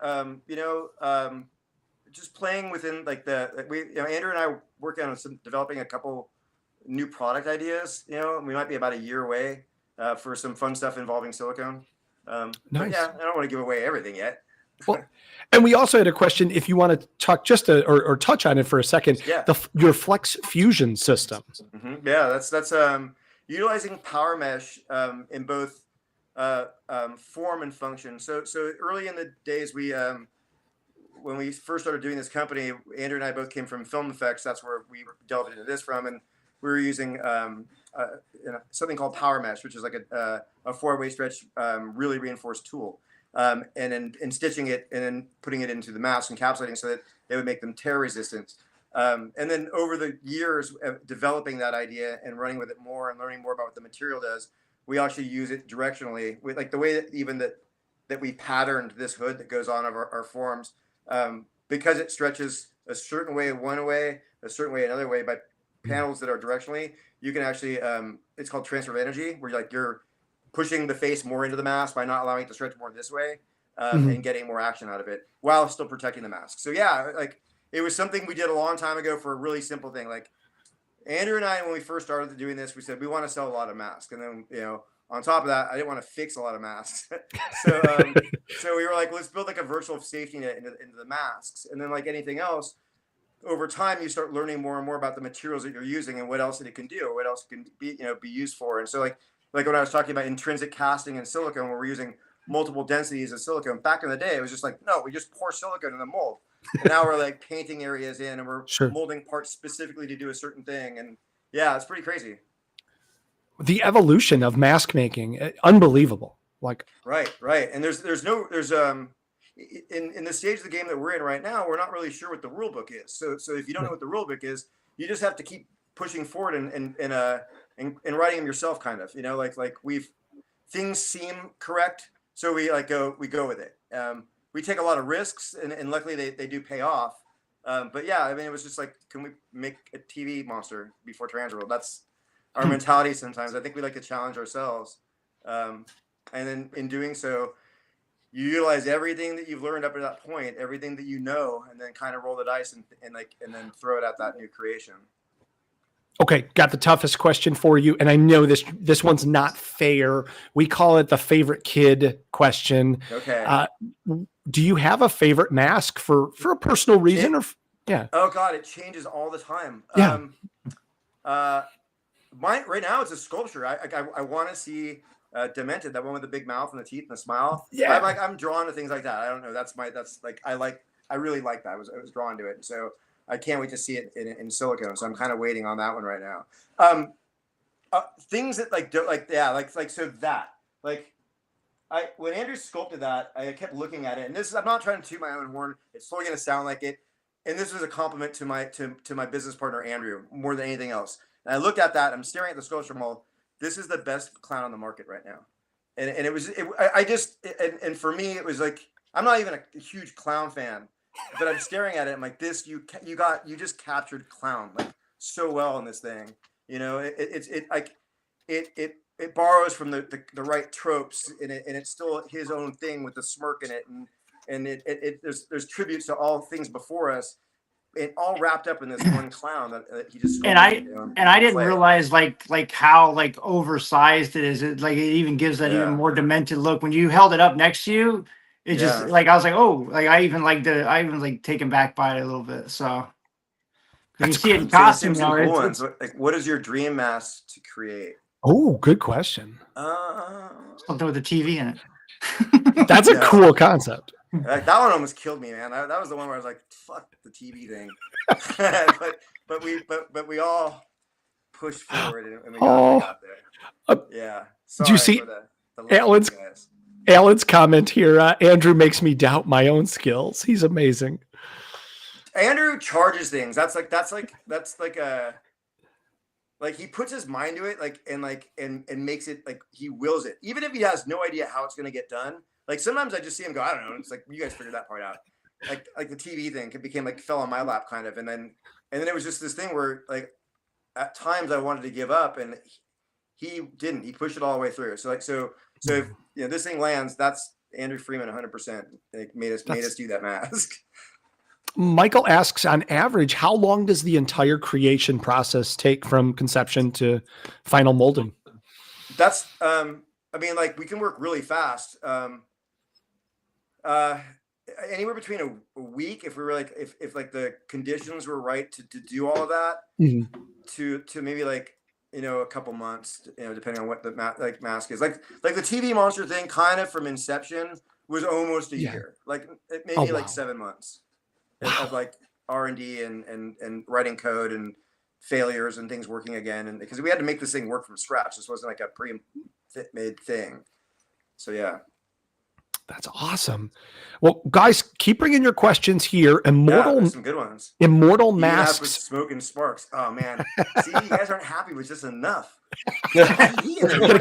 Just playing within Andrew and I working on developing a couple new product ideas. We might be about a year away for some fun stuff involving silicone. Nice. But yeah, I don't want to give away everything yet. Well, and we also had a question, if you want to talk or touch on it for a second. Yeah. Your Flex Fusion system. Mm-hmm. Yeah, that's utilizing power mesh in both form and function. So early in the days, when we first started doing this company, Andrew and I both came from film effects. That's where we delved into this from, and we were using something called power mesh, which is like a 4-way stretch, really reinforced tool, and then stitching it and then putting it into the mask, encapsulating so that they would make them tear resistant. And then over the years of developing that idea and running with it more and learning more about what the material does, we actually use it directionally with the way that we patterned this hood that goes on of our forms, because it stretches a certain way one way, a certain way another way by panels that are directionally. You can actually, it's called transfer of energy, where you're pushing the face more into the mask by not allowing it to stretch more this way, and getting more action out of it while still protecting the mask. So yeah, it was something we did a long time ago for a really simple thing. Andrew and I, when we first started doing this, we said we want to sell a lot of masks, and then on top of that, I didn't want to fix a lot of masks. So we were like, let's build a virtual safety net into the masks, and then anything else, over time you start learning more and more about the materials that you're using and what else it can do, or what else it can be used for. And so like when I was talking about intrinsic casting and silicone, where we're using multiple densities of silicone. Back in the day, it was just no, we just pour silicone in the mold. And now we're painting areas in, and we're molding parts specifically to do a certain thing. And yeah, it's pretty crazy. The evolution of mask making, unbelievable. Like, right. And there's in the stage of the game that we're in right now, we're not really sure what the rule book is. So if you don't know what the rule book is, you just have to keep pushing forward and writing them yourself, kind of. Like things seem correct, so we go with it. We take a lot of risks, and luckily they do pay off. But yeah, I mean, it was just like, can we make a TV monster before TransWorld? That's our mentality sometimes. I think we like to challenge ourselves. And then in doing so, you utilize everything that you've learned up to that point, everything that you know, and then kind of roll the dice and then throw it at that new creation. okay, got the toughest question for you, and I know this one's not fair. We call it the favorite kid question. Okay. Do you have a favorite mask for a personal reason? Yeah. Oh God, it changes all the time. Yeah. Mine right now it's a sculpture. I want to see Demented, that one with the big mouth and the teeth and the smile. Yeah. I'm drawn to things like that. I don't know. I really like that. I was drawn to it. So I can't wait to see it in silicone. So I'm kind of waiting on that one right now. Things that when Andrew sculpted that, I kept looking at it, and I'm not trying to toot my own horn. It's totally going to sound like it. And this was a compliment to my business partner, Andrew, more than anything else. And I looked at that. I'm staring at the sculpture mold. This is the best clown on the market right now. And for me, it was like, I'm not even a huge clown fan, but I'm staring at it. I'm like, this, you just captured clown like so well in this thing. It borrows from the right tropes and it's still his own thing with the smirk in it. And there's tributes to all things before us. It all wrapped up in this one clown that he just and I didn't realize like how like oversized it is. It even gives that even more demented look. When you held it up next to you, it just like I was like, oh, like I even taken back by it a little bit. So you see it in costume now. It's like, what is your dream mask to create? Oh, good question. Something with a TV in it. That's a cool concept. Like, that one almost killed me, man. That was the one where I was like, "Fuck the TV thing," but we all pushed forward and we got there. Yeah. Sorry. Did you see the Alan's comment here? Andrew makes me doubt my own skills. He's amazing. Andrew charges things. That's like he puts his mind to it, and makes it like he wills it, even if he has no idea how it's gonna get done. Like sometimes I just see him go, I don't know. It's like, you guys figured that part out. Like the TV thing became like fell on my lap kind of. And then it was just this thing where like at times I wanted to give up and he didn't. He pushed it all the way through. So if this thing lands, that's Andrew Freeman 100%. Like made us do that mask. Michael asks, on average, how long does the entire creation process take from conception to final molding? That's we can work really fast. Anywhere between a week if we were if the conditions were right to do all of that, to maybe a couple months, depending on what the mask is. Like the TV monster thing, kind of from inception was almost a year. Like maybe 7 months of R&D and writing code and failures and things working again, and because we had to make this thing work from scratch. This wasn't like a pre-made thing. So yeah. That's awesome. Well, guys, keep bringing your questions here. Some good ones. Immortal Masks. With smoking sparks. Oh man. See, you guys aren't happy with just enough. Gotta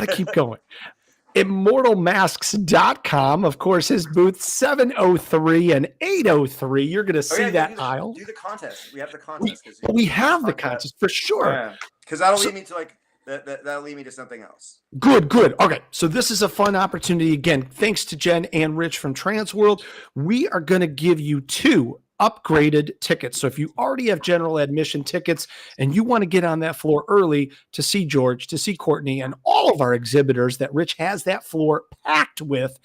keep going. ImmortalMasks.com. Of course, his booth 703 and 803. You're going to see that aisle. Do the contest. We have the contest. We have the contest for sure. Because that'll lead me to that'll lead me to something else. Good. Okay, so this is a fun opportunity. Again, thanks to Jen and Rich from TransWorld. We are going to give you 2 upgraded tickets. So if you already have general admission tickets and you want to get on that floor early to see George, to see Courtney, and all of our exhibitors that Rich has that floor packed with,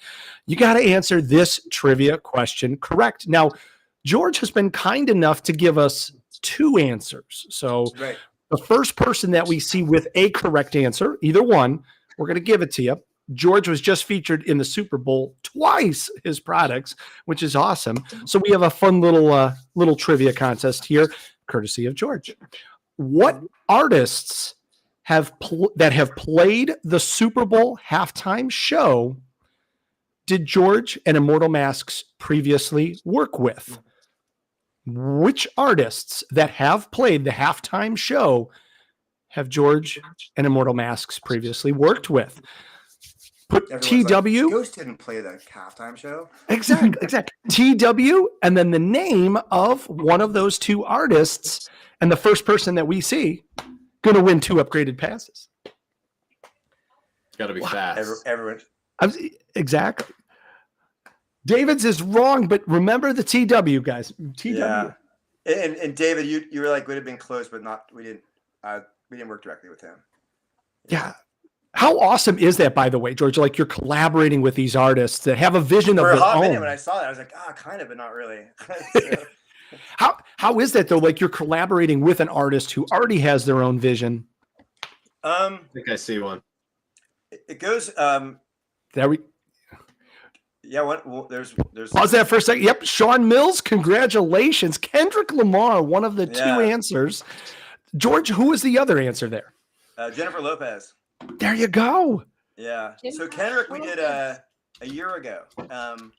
you got to answer this trivia question correct. Now, George has been kind enough to give us 2 answers. So the first person that we see with a correct answer, either one, we're going to give it to you. George was just featured in the Super Bowl twice, his products, which is awesome. So we have a fun little trivia contest here, courtesy of George. What artists that have played the Super Bowl halftime show did George and Immortal Masks previously work with? Which artists that have played the halftime show have George and Immortal Masks previously worked with? Put Everyone's TW. Like, Ghost didn't play the halftime show. Exactly. TW, and then the name of one of those two artists, and the first person that we see going to win 2 upgraded passes. It's got to be fast. Everyone. Exactly. David's is wrong, but remember the TW, guys. TW. Yeah. And David, you were like would have been close, but not. We didn't work directly with him. Yeah. How awesome is that, by the way, George? Like you're collaborating with these artists that have a vision of For a their hot own. minute when I saw that, I was like, kind of, but not really. How is that though? Like you're collaborating with an artist who already has their own vision. I think I see one. It goes. There we. Yeah. Well, there's. Pause that for a second. Yep, Sean Mills. Congratulations, Kendrick Lamar. One of the 2 answers. George, who was the other answer there? Jennifer Lopez. There you go. Yeah. So Kendrick, we did a year ago. And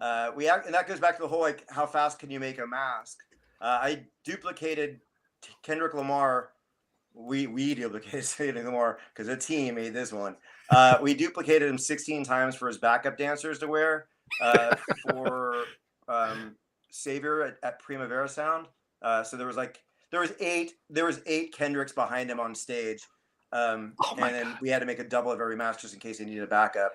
that goes back to the whole like how fast can you make a mask? I duplicated Kendrick Lamar. We duplicated Kendrick Lamar because a team made this one. We duplicated him 16 times for his backup dancers to wear for Savior at Primavera Sound. So there was 8 Kendricks behind him on stage. And then we had to make a double of every mask just in case they needed a backup.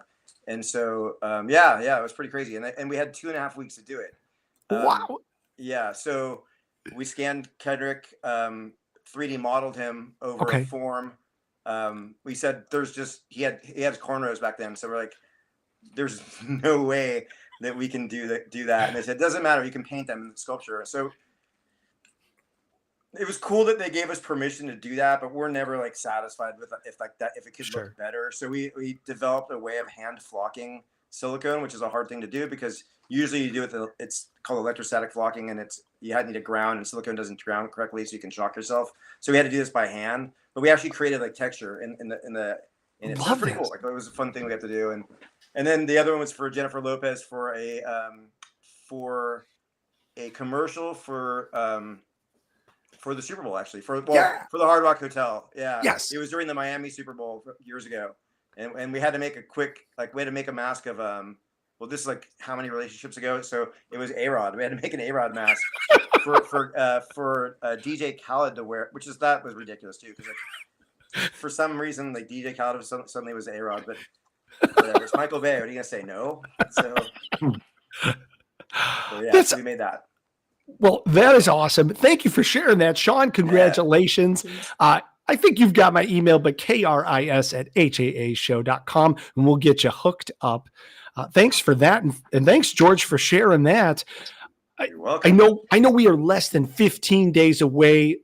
And so, it was pretty crazy. And we had 2.5 weeks to do it. Wow. Yeah. So we scanned Kendrick, 3D modeled him over a form. We said he had his cornrows back then. So we're like, there's no way that we can do that. And they said, it doesn't matter. You can paint them in the sculpture. So it was cool that they gave us permission to do that, but we're never like satisfied with if it could look better. So we developed a way of hand flocking silicone, which is a hard thing to do because usually you do it. It's called electrostatic flocking, and you need to ground, and silicone doesn't ground correctly, so you can shock yourself. So we had to do this by hand, but we actually created like texture in it. So pretty cool. Like it was a fun thing we had to do, and then the other one was for Jennifer Lopez for a commercial for the Super Bowl, actually, for the Hard Rock Hotel. Yeah. Yes. It was during the Miami Super Bowl years ago. And we had to make a mask of, this is like how many relationships ago? So it was A-Rod. We had to make an A-Rod mask for DJ Khaled to wear, that was ridiculous too. Because like, for some reason, like DJ Khaled suddenly was A-Rod, but whatever. It's Michael Bay. What are you going to say? No? So we made that. Well, that is awesome. Thank you for sharing that, Sean. Congratulations. I think you've got my email, but kris@haashow.com, and we'll get you hooked up. Thanks for that. And thanks, George, for sharing that. You're welcome. I know we are less than 15 days away.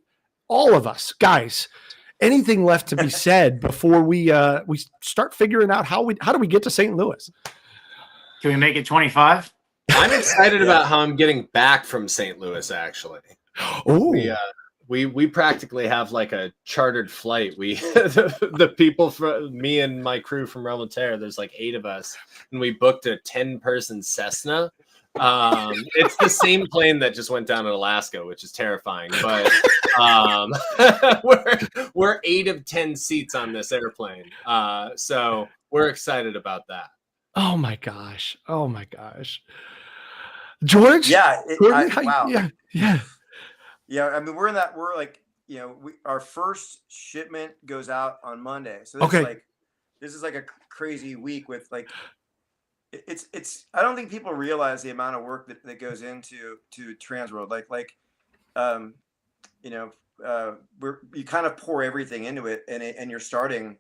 All of us, guys, anything left to be said before we start figuring out how do we get to St. Louis? Can we make it 25? I'm excited about how I'm getting back from St. Louis, actually. Oh, we practically have like a chartered flight. The people from me and my crew from Realm of Terror, there's like 8 of us, and we booked a 10-person Cessna. It's the same plane that just went down in Alaska, which is terrifying, but we're 8 of 10 seats on this airplane. So we're excited about that. Oh my gosh. George? Yeah. Wow. Yeah. Yeah. I mean, we're like, our first shipment goes out on Monday. So this is like a crazy week with like, it's, I don't think people realize the amount of work that goes into TransWorld. You kind of pour everything into it and you're starting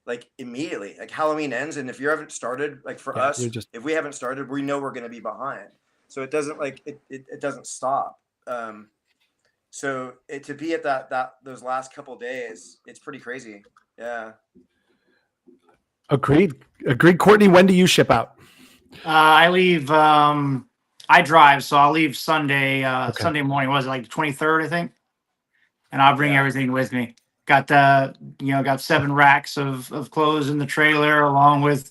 like immediately, like Halloween ends. And if you haven't started, like for us, if we haven't started, we know we're going to be behind. So it doesn't it doesn't stop. So to be at those last couple of days, it's pretty crazy. Yeah. Agreed. Courtney, when do you ship out? I leave. I drive, so I'll leave Sunday. Sunday morning. Was it like the 23rd? I think. And I'll bring everything with me. got got 7 racks of clothes in the trailer, along with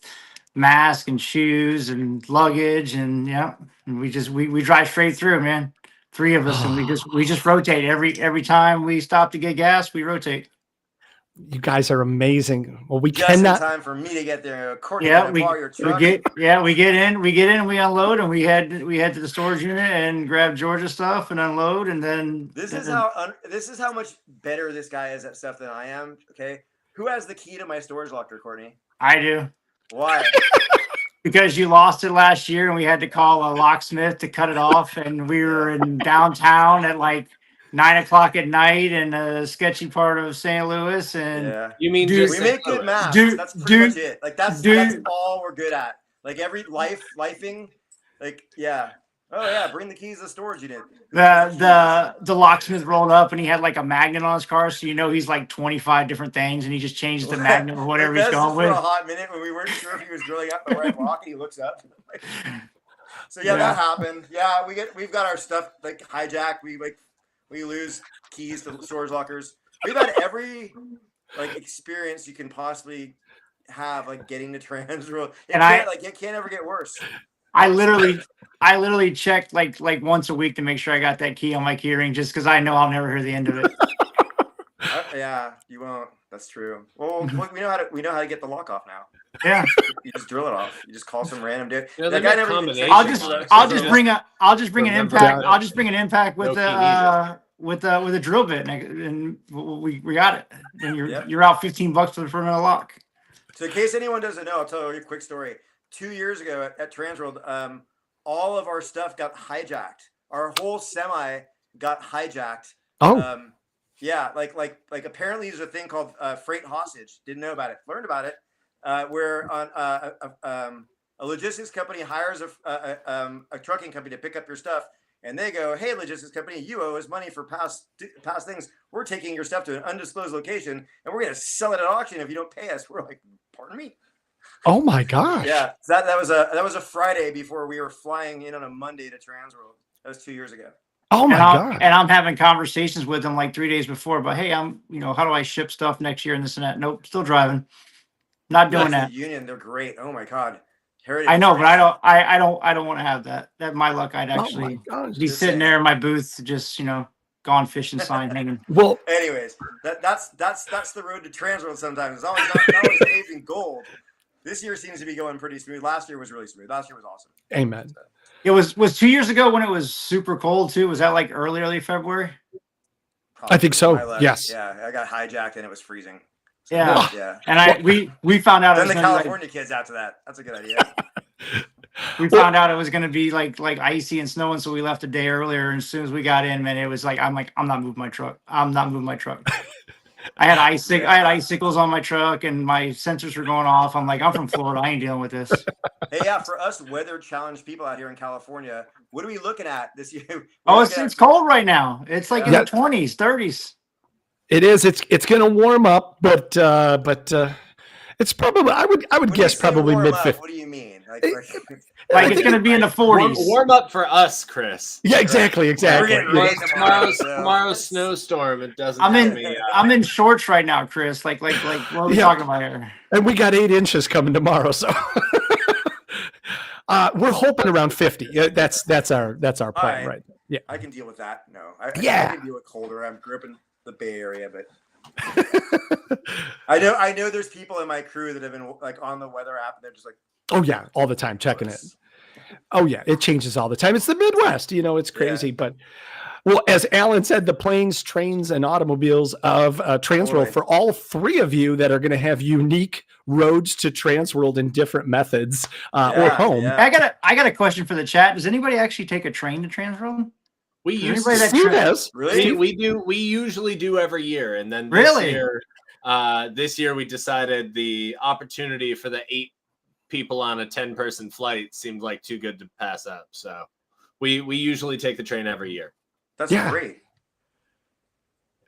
mask and shoes and luggage, and and we drive straight through, man. 3 of us, and we just rotate every time we stop to get gas. We rotate. You guys are amazing. Well, we Just cannot. in time for me to get there. Courtney, Yeah, can I we borrow your truck? get in, and we unload, and we head to the storage unit and grab Georgia stuff and unload, and then This is how much better this guy is at stuff than I am. Okay, who has the key to my storage locker, Courtney? I do. Why? Because you lost it last year, and we had to call a locksmith to cut it off, and we were in downtown at like 9 o'clock at night in a sketchy part of St. Louis, and Yeah. You mean Dude, just We make good maps. Dude, That's pretty dude, much it. Like that's dude. all we're good at. Like every lifing, like yeah. Oh yeah, bring the keys to the storage unit. the locksmith rolled up, and he had like a magnet on his car, so he's like 25 different things, and he just changed the magnet or whatever he's That's going just with. for a hot minute when we weren't sure if he was drilling up the right rock, and he looks up. So yeah, that happened. Yeah, we've got our stuff like hijacked. We lose keys to storage lockers. We've had every like experience you can possibly have, like getting to TransWorld. It can't ever get worse. I literally checked like once a week to make sure I got that key on my keyring, just because I know I'll never hear the end of it. Yeah, you won't. That's true. Well, we know how to get the lock off now. Yeah, You just drill it off. You just call some random dude. You know, That they guy make never even combinations. checked I'll it. just bring an Remember impact. that. I'll just bring an impact with No key with a drill bit, and we got it. And Yep. you're out $15 for the front of the lock. So in case anyone doesn't know, I'll tell you a quick story. 2 years ago at TransWorld, all of our stuff got hijacked. Our whole semi got hijacked. Oh, Yeah, like apparently there's a thing called freight hostage. Didn't know about it. Learned about it. Where on a logistics company hires a trucking company to pick up your stuff, and they go, "Hey, logistics company, you owe us money for past things. We're taking your stuff to an undisclosed location, and we're going to sell it at auction if you don't pay us." We're like, "Pardon me." oh my gosh. Yeah, that was a Friday before we were flying in on a Monday to TransWorld. That was 2 years ago. Oh my God. And I'm having conversations with them like 3 days before, but hey, how do I ship stuff next year and this and that? Nope, still driving. Not doing that. The Union, they're great. Oh my God. Heritage I know, but Trans- I don't want to have that. That my luck, I'd actually gosh. be Just sitting saying. there in my booth, just gone fishing sign hanging. Well, Anyways, that's the road to TransWorld sometimes. It's always not always paved in gold. This year seems to be going pretty smooth. Last year was really smooth. Last year was awesome. amen. It was 2 years ago when it was super cold too. Was that like early February? I think so, I left. yes. Yeah, I got hijacked and it was freezing. So, Yeah. yeah. And we found out Then it the was gonna be California kids after that. That's a good idea. we found out it was going to be like icy and snowing, so we left a day earlier. And as soon as we got in, man, it was like I'm not moving my truck. I'm not moving my truck. I had icicles on my truck, and my sensors were going off. I'm like, I'm from Florida. I ain't dealing with this. Hey, yeah, for us weather challenged people out here in California, what are we looking at this year? Oh, it's cold right now. It's like in the 20s, 30s. It is. It's going to warm up, but it's probably I would guess probably mid 50s. What do you mean? Like it's going to be in the 40s. Warm up for us, Chris. Yeah, exactly. We're getting Well, rain tomorrow. tomorrow's snowstorm. It doesn't. I'm in shorts right now, Chris. Like what are we talking about here? And we got 8 inches coming tomorrow, so we're hoping around 50. That's our plan, right? Yeah. I can deal with that. No, I can deal with colder. I grew up in the Bay Area, but I know there's people in my crew that have been like on the weather app, and they're just like, Oh yeah, all the time checking it. Oh yeah, it changes all the time. It's the Midwest, it's crazy. But well, as Alan said, the planes, trains, and automobiles of TransWorld for all 3 of you that are going to have unique roads to TransWorld in different methods or home. Yeah. I got a question for the chat. Does anybody actually take a train to TransWorld? We used Anybody to. that Steve trip- has. really? We do. We usually do every year, and then Really? this year we decided the opportunity for the 8 people on a 10-person flight seemed like too good to pass up. So we usually take the train every year. That's Yeah. great.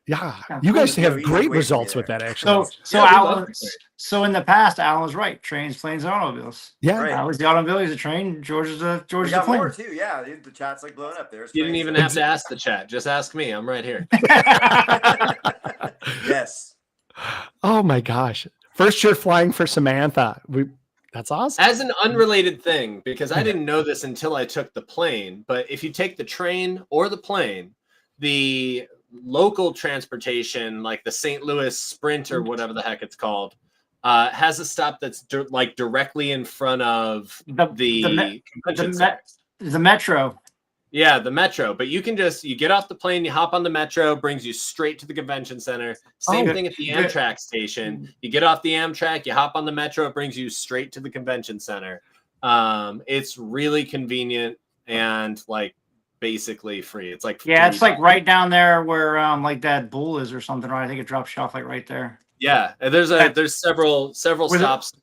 Yeah, you guys Yeah, have we great wait for results you with there. that, actually. So Yeah, we Alan, love it. so in the past, Alan was right. Trains, planes, and automobiles. Yeah, Right. I was the automobile, he's a train. George is We the got plane. more too. Yeah, dude, the chat's like blowing up there. It's You didn't crazy. even have to ask the chat. Just ask me. I'm right here. Yes. Oh my gosh. First year flying for Samantha. That's awesome. As an unrelated thing, because I didn't know this until I took the plane, but if you take the train or the plane, the local transportation, like the St. Louis Sprint or whatever the heck it's called, has a stop that's directly in front of the convention center. The Metro. Yeah, the Metro. But you get off the plane, you hop on the Metro, brings you straight to the convention center. Same thing at the Amtrak station. You get off the Amtrak, you hop on the Metro, it brings you straight to the convention center. It's really convenient and like basically free. It's like it's like right down there where like that bull is or something, right? I think it drops you off like right there. Yeah, there's several stops.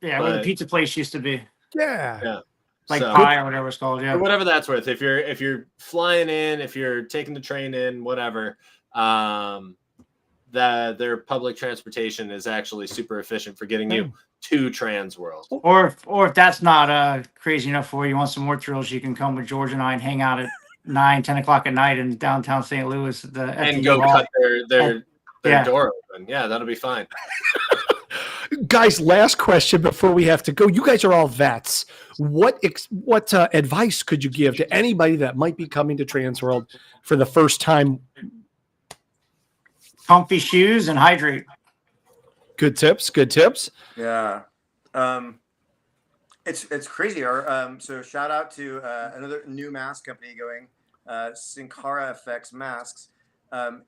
Where the pizza place used to be. Yeah. Like pie or whatever it's called, or whatever that's worth. If you're flying in, if you're taking the train in, whatever, their public transportation is actually super efficient for getting you to TransWorld. Or if that's not crazy enough for you, you want some more thrills, you can come with George and I and hang out at 9-10 o'clock at night in downtown St. Louis and go cut their door open. Yeah, that'll be fine. Guys, last question before we have to go. You guys are all vets. What advice could you give to anybody that might be coming to TransWorld for the first time? Comfy shoes and hydrate. Good tips. Yeah. It's crazy. So shout out to another new mask company going, Sankara Effects Masks,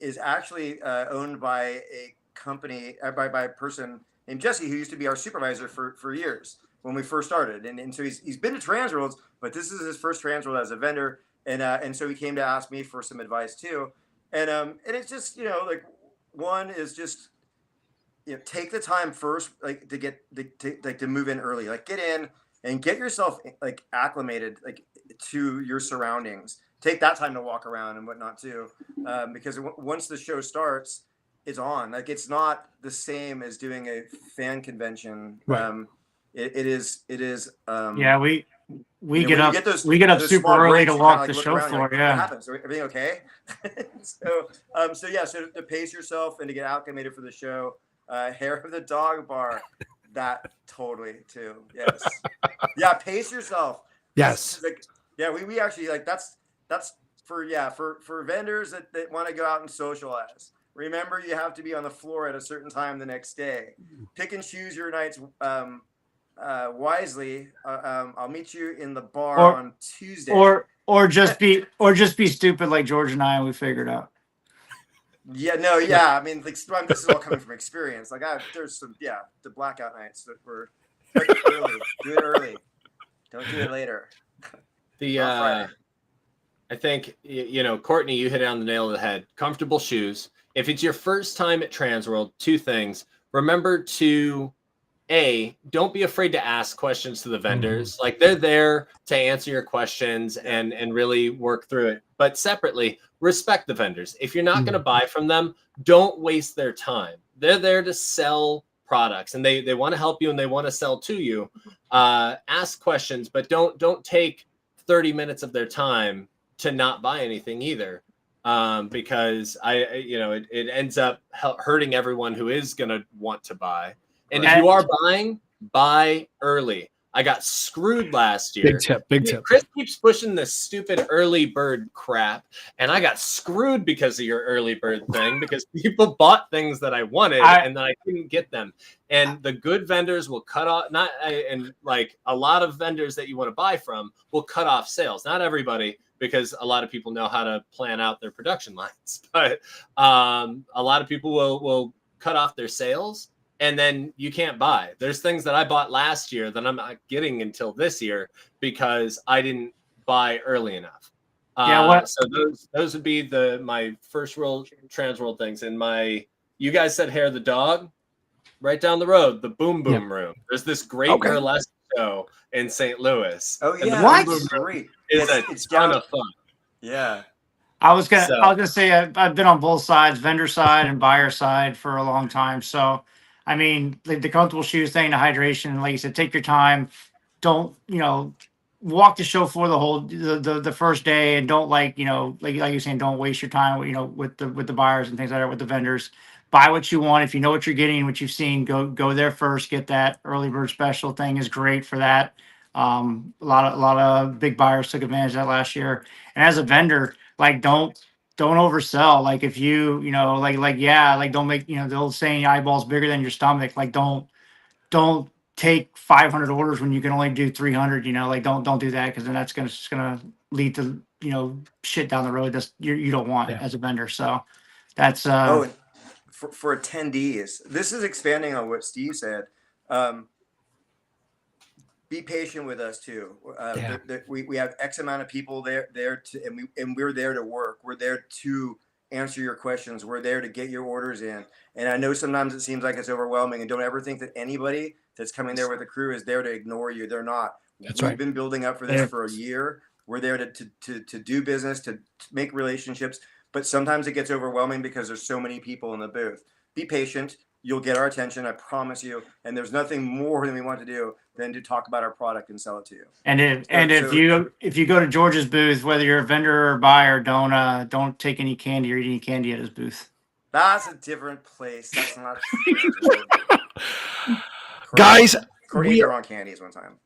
is actually owned by a company, by a person named Jesse, who used to be our supervisor for years when we first started. And so he's been to TransWorlds, but this is his first TransWorld as a vendor. And so he came to ask me for some advice too. And it's just, like, one is just, take the time first, like to get to move in early, like get in and get yourself like acclimated, like to your surroundings. Take that time to walk around and whatnot too. Because once the show starts, it's on. Like, it's not the same as doing a fan convention. Right. It is. We get up super early to walk the show floor. What happens? Everything okay? So to pace yourself and to get acclimated for the show. Hair of the dog bar, that totally too. Yes. Yeah. Pace yourself. Yes. We actually that's for vendors that want to go out and socialize. Remember, you have to be on the floor at a certain time the next day. Pick and choose your nights wisely. I'll meet you in the bar on Tuesday. Or just be stupid like George and I. We figured out. Yeah. No. Yeah. I mean, this is all coming from experience. Like, there's some the blackout nights that were early. Do it early. Don't do it later. I think Courtney, you hit it on the nail of the head. Comfortable shoes. If it's your first time at TransWorld, two things. Remember to don't be afraid to ask questions to the vendors. Mm-hmm. Like, they're there to answer your questions and really work through it. But separately, respect the vendors. If you're not going to buy from them, don't waste their time. They're there to sell products, and they want to help you and they want to sell to you. Ask questions, but don't take 30 minutes of their time to not buy anything either. Because it ends up hurting everyone who is going to want to buy. And if you are buying, buy early. I got screwed last year. Big tip. Chris keeps pushing this stupid early bird crap, and I got screwed because of your early bird thing, because people bought things that I wanted and then I couldn't get them. And the good vendors will cut off, a lot of vendors that you want to buy from will cut off sales. Not everybody, because a lot of people know how to plan out their production lines, but a lot of people will cut off their sales. And then you can't buy. There's things that I bought last year that I'm not getting until this year because I didn't buy early enough. So those would be my first world TransWorld things. And you guys said hair of the dog, right down the road, the Boom Boom Room. There's this great burlesque show in St. Louis. Oh yeah, what? Great! It's a ton of fun. Yeah. I was gonna say I've been on both sides, vendor side and buyer side, for a long time. So. I mean, the comfortable shoes thing, the hydration, like you said, take your time. Don't, walk the show floor the whole the first day, and don't like you're saying, don't waste your time with the buyers and things like that, with the vendors. Buy what you want. If you know what you're getting, what you've seen, go there first. Get that early bird special thing is great for that. A lot of big buyers took advantage of that last year. And as a vendor, like don't oversell. Like if don't make the old saying, eyeball's bigger than your stomach. Like don't take 500 orders when you can only do 300. Don't do that, because then that's gonna lead to shit down the road that you don't want as a vendor. So that's and for attendees, this is expanding on what Steve said. Be patient with us too. We have X amount of people there to, and we're there to work. We're there to answer your questions. We're there to get your orders in. And I know sometimes it seems like it's overwhelming, and don't ever think that anybody that's coming there with a crew is there to ignore you. They're not. We've been building up for this for a year. We're there to do business, to make relationships, but sometimes it gets overwhelming because there's so many people in the booth. Be patient. You'll get our attention, I promise you. And there's nothing more than we want to do than to talk about our product and sell it to you. And if you go to George's booth, whether you're a vendor or buyer, don't take any candy or eat any candy at his booth. That's a different place. That's not Guys, Courtney were on candies one time.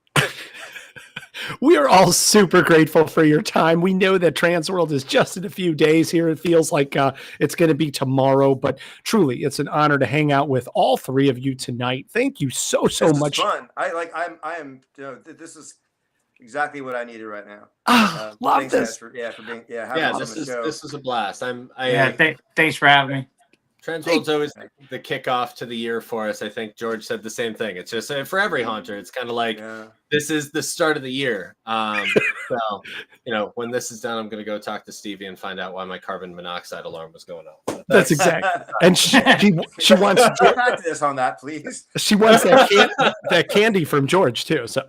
We are all super grateful for your time. We know that TransWorld is just in a few days here. It feels like it's going to be tomorrow, but truly, it's an honor to hang out with all three of you tonight. Thank you so much. This is fun. I am. This is exactly what I needed right now. Love this. For being This is a blast. Thanks for having me. TransWorld's always the kickoff to the year for us. I think George said the same thing. It's just for every haunter, it's kind of like this is the start of the year. So, when this is done, I'm going to go talk to Stevie and find out why my carbon monoxide alarm was going off. That's exactly. And she wants to get back to this on that, please. She wants that candy from George too. So.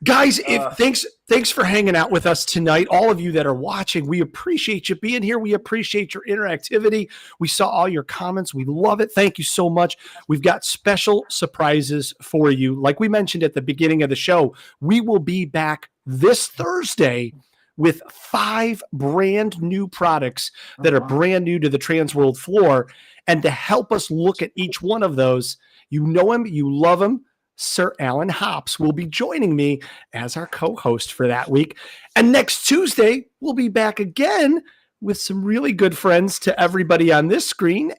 Guys, thanks for hanging out with us tonight. All of you that are watching, we appreciate you being here. We appreciate your interactivity. We saw all your comments. We love it. Thank you so much. We've got special surprises for you. Like we mentioned at the beginning of the show, we will be back this Thursday with 5 brand new products that are brand new to the TransWorld floor. And to help us look at each one of those, you know him, you love him, Sir Alan Hops will be joining me as our co-host for that week. And next Tuesday, we'll be back again with some really good friends to everybody on this screen,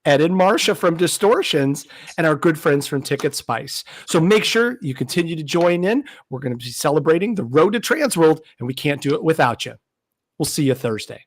Ed and Marcia from Distortions, and our good friends from Ticket Spice. So make sure you continue to join in. We're going to be celebrating the road to TransWorld, and we can't do it without you. We'll see you Thursday.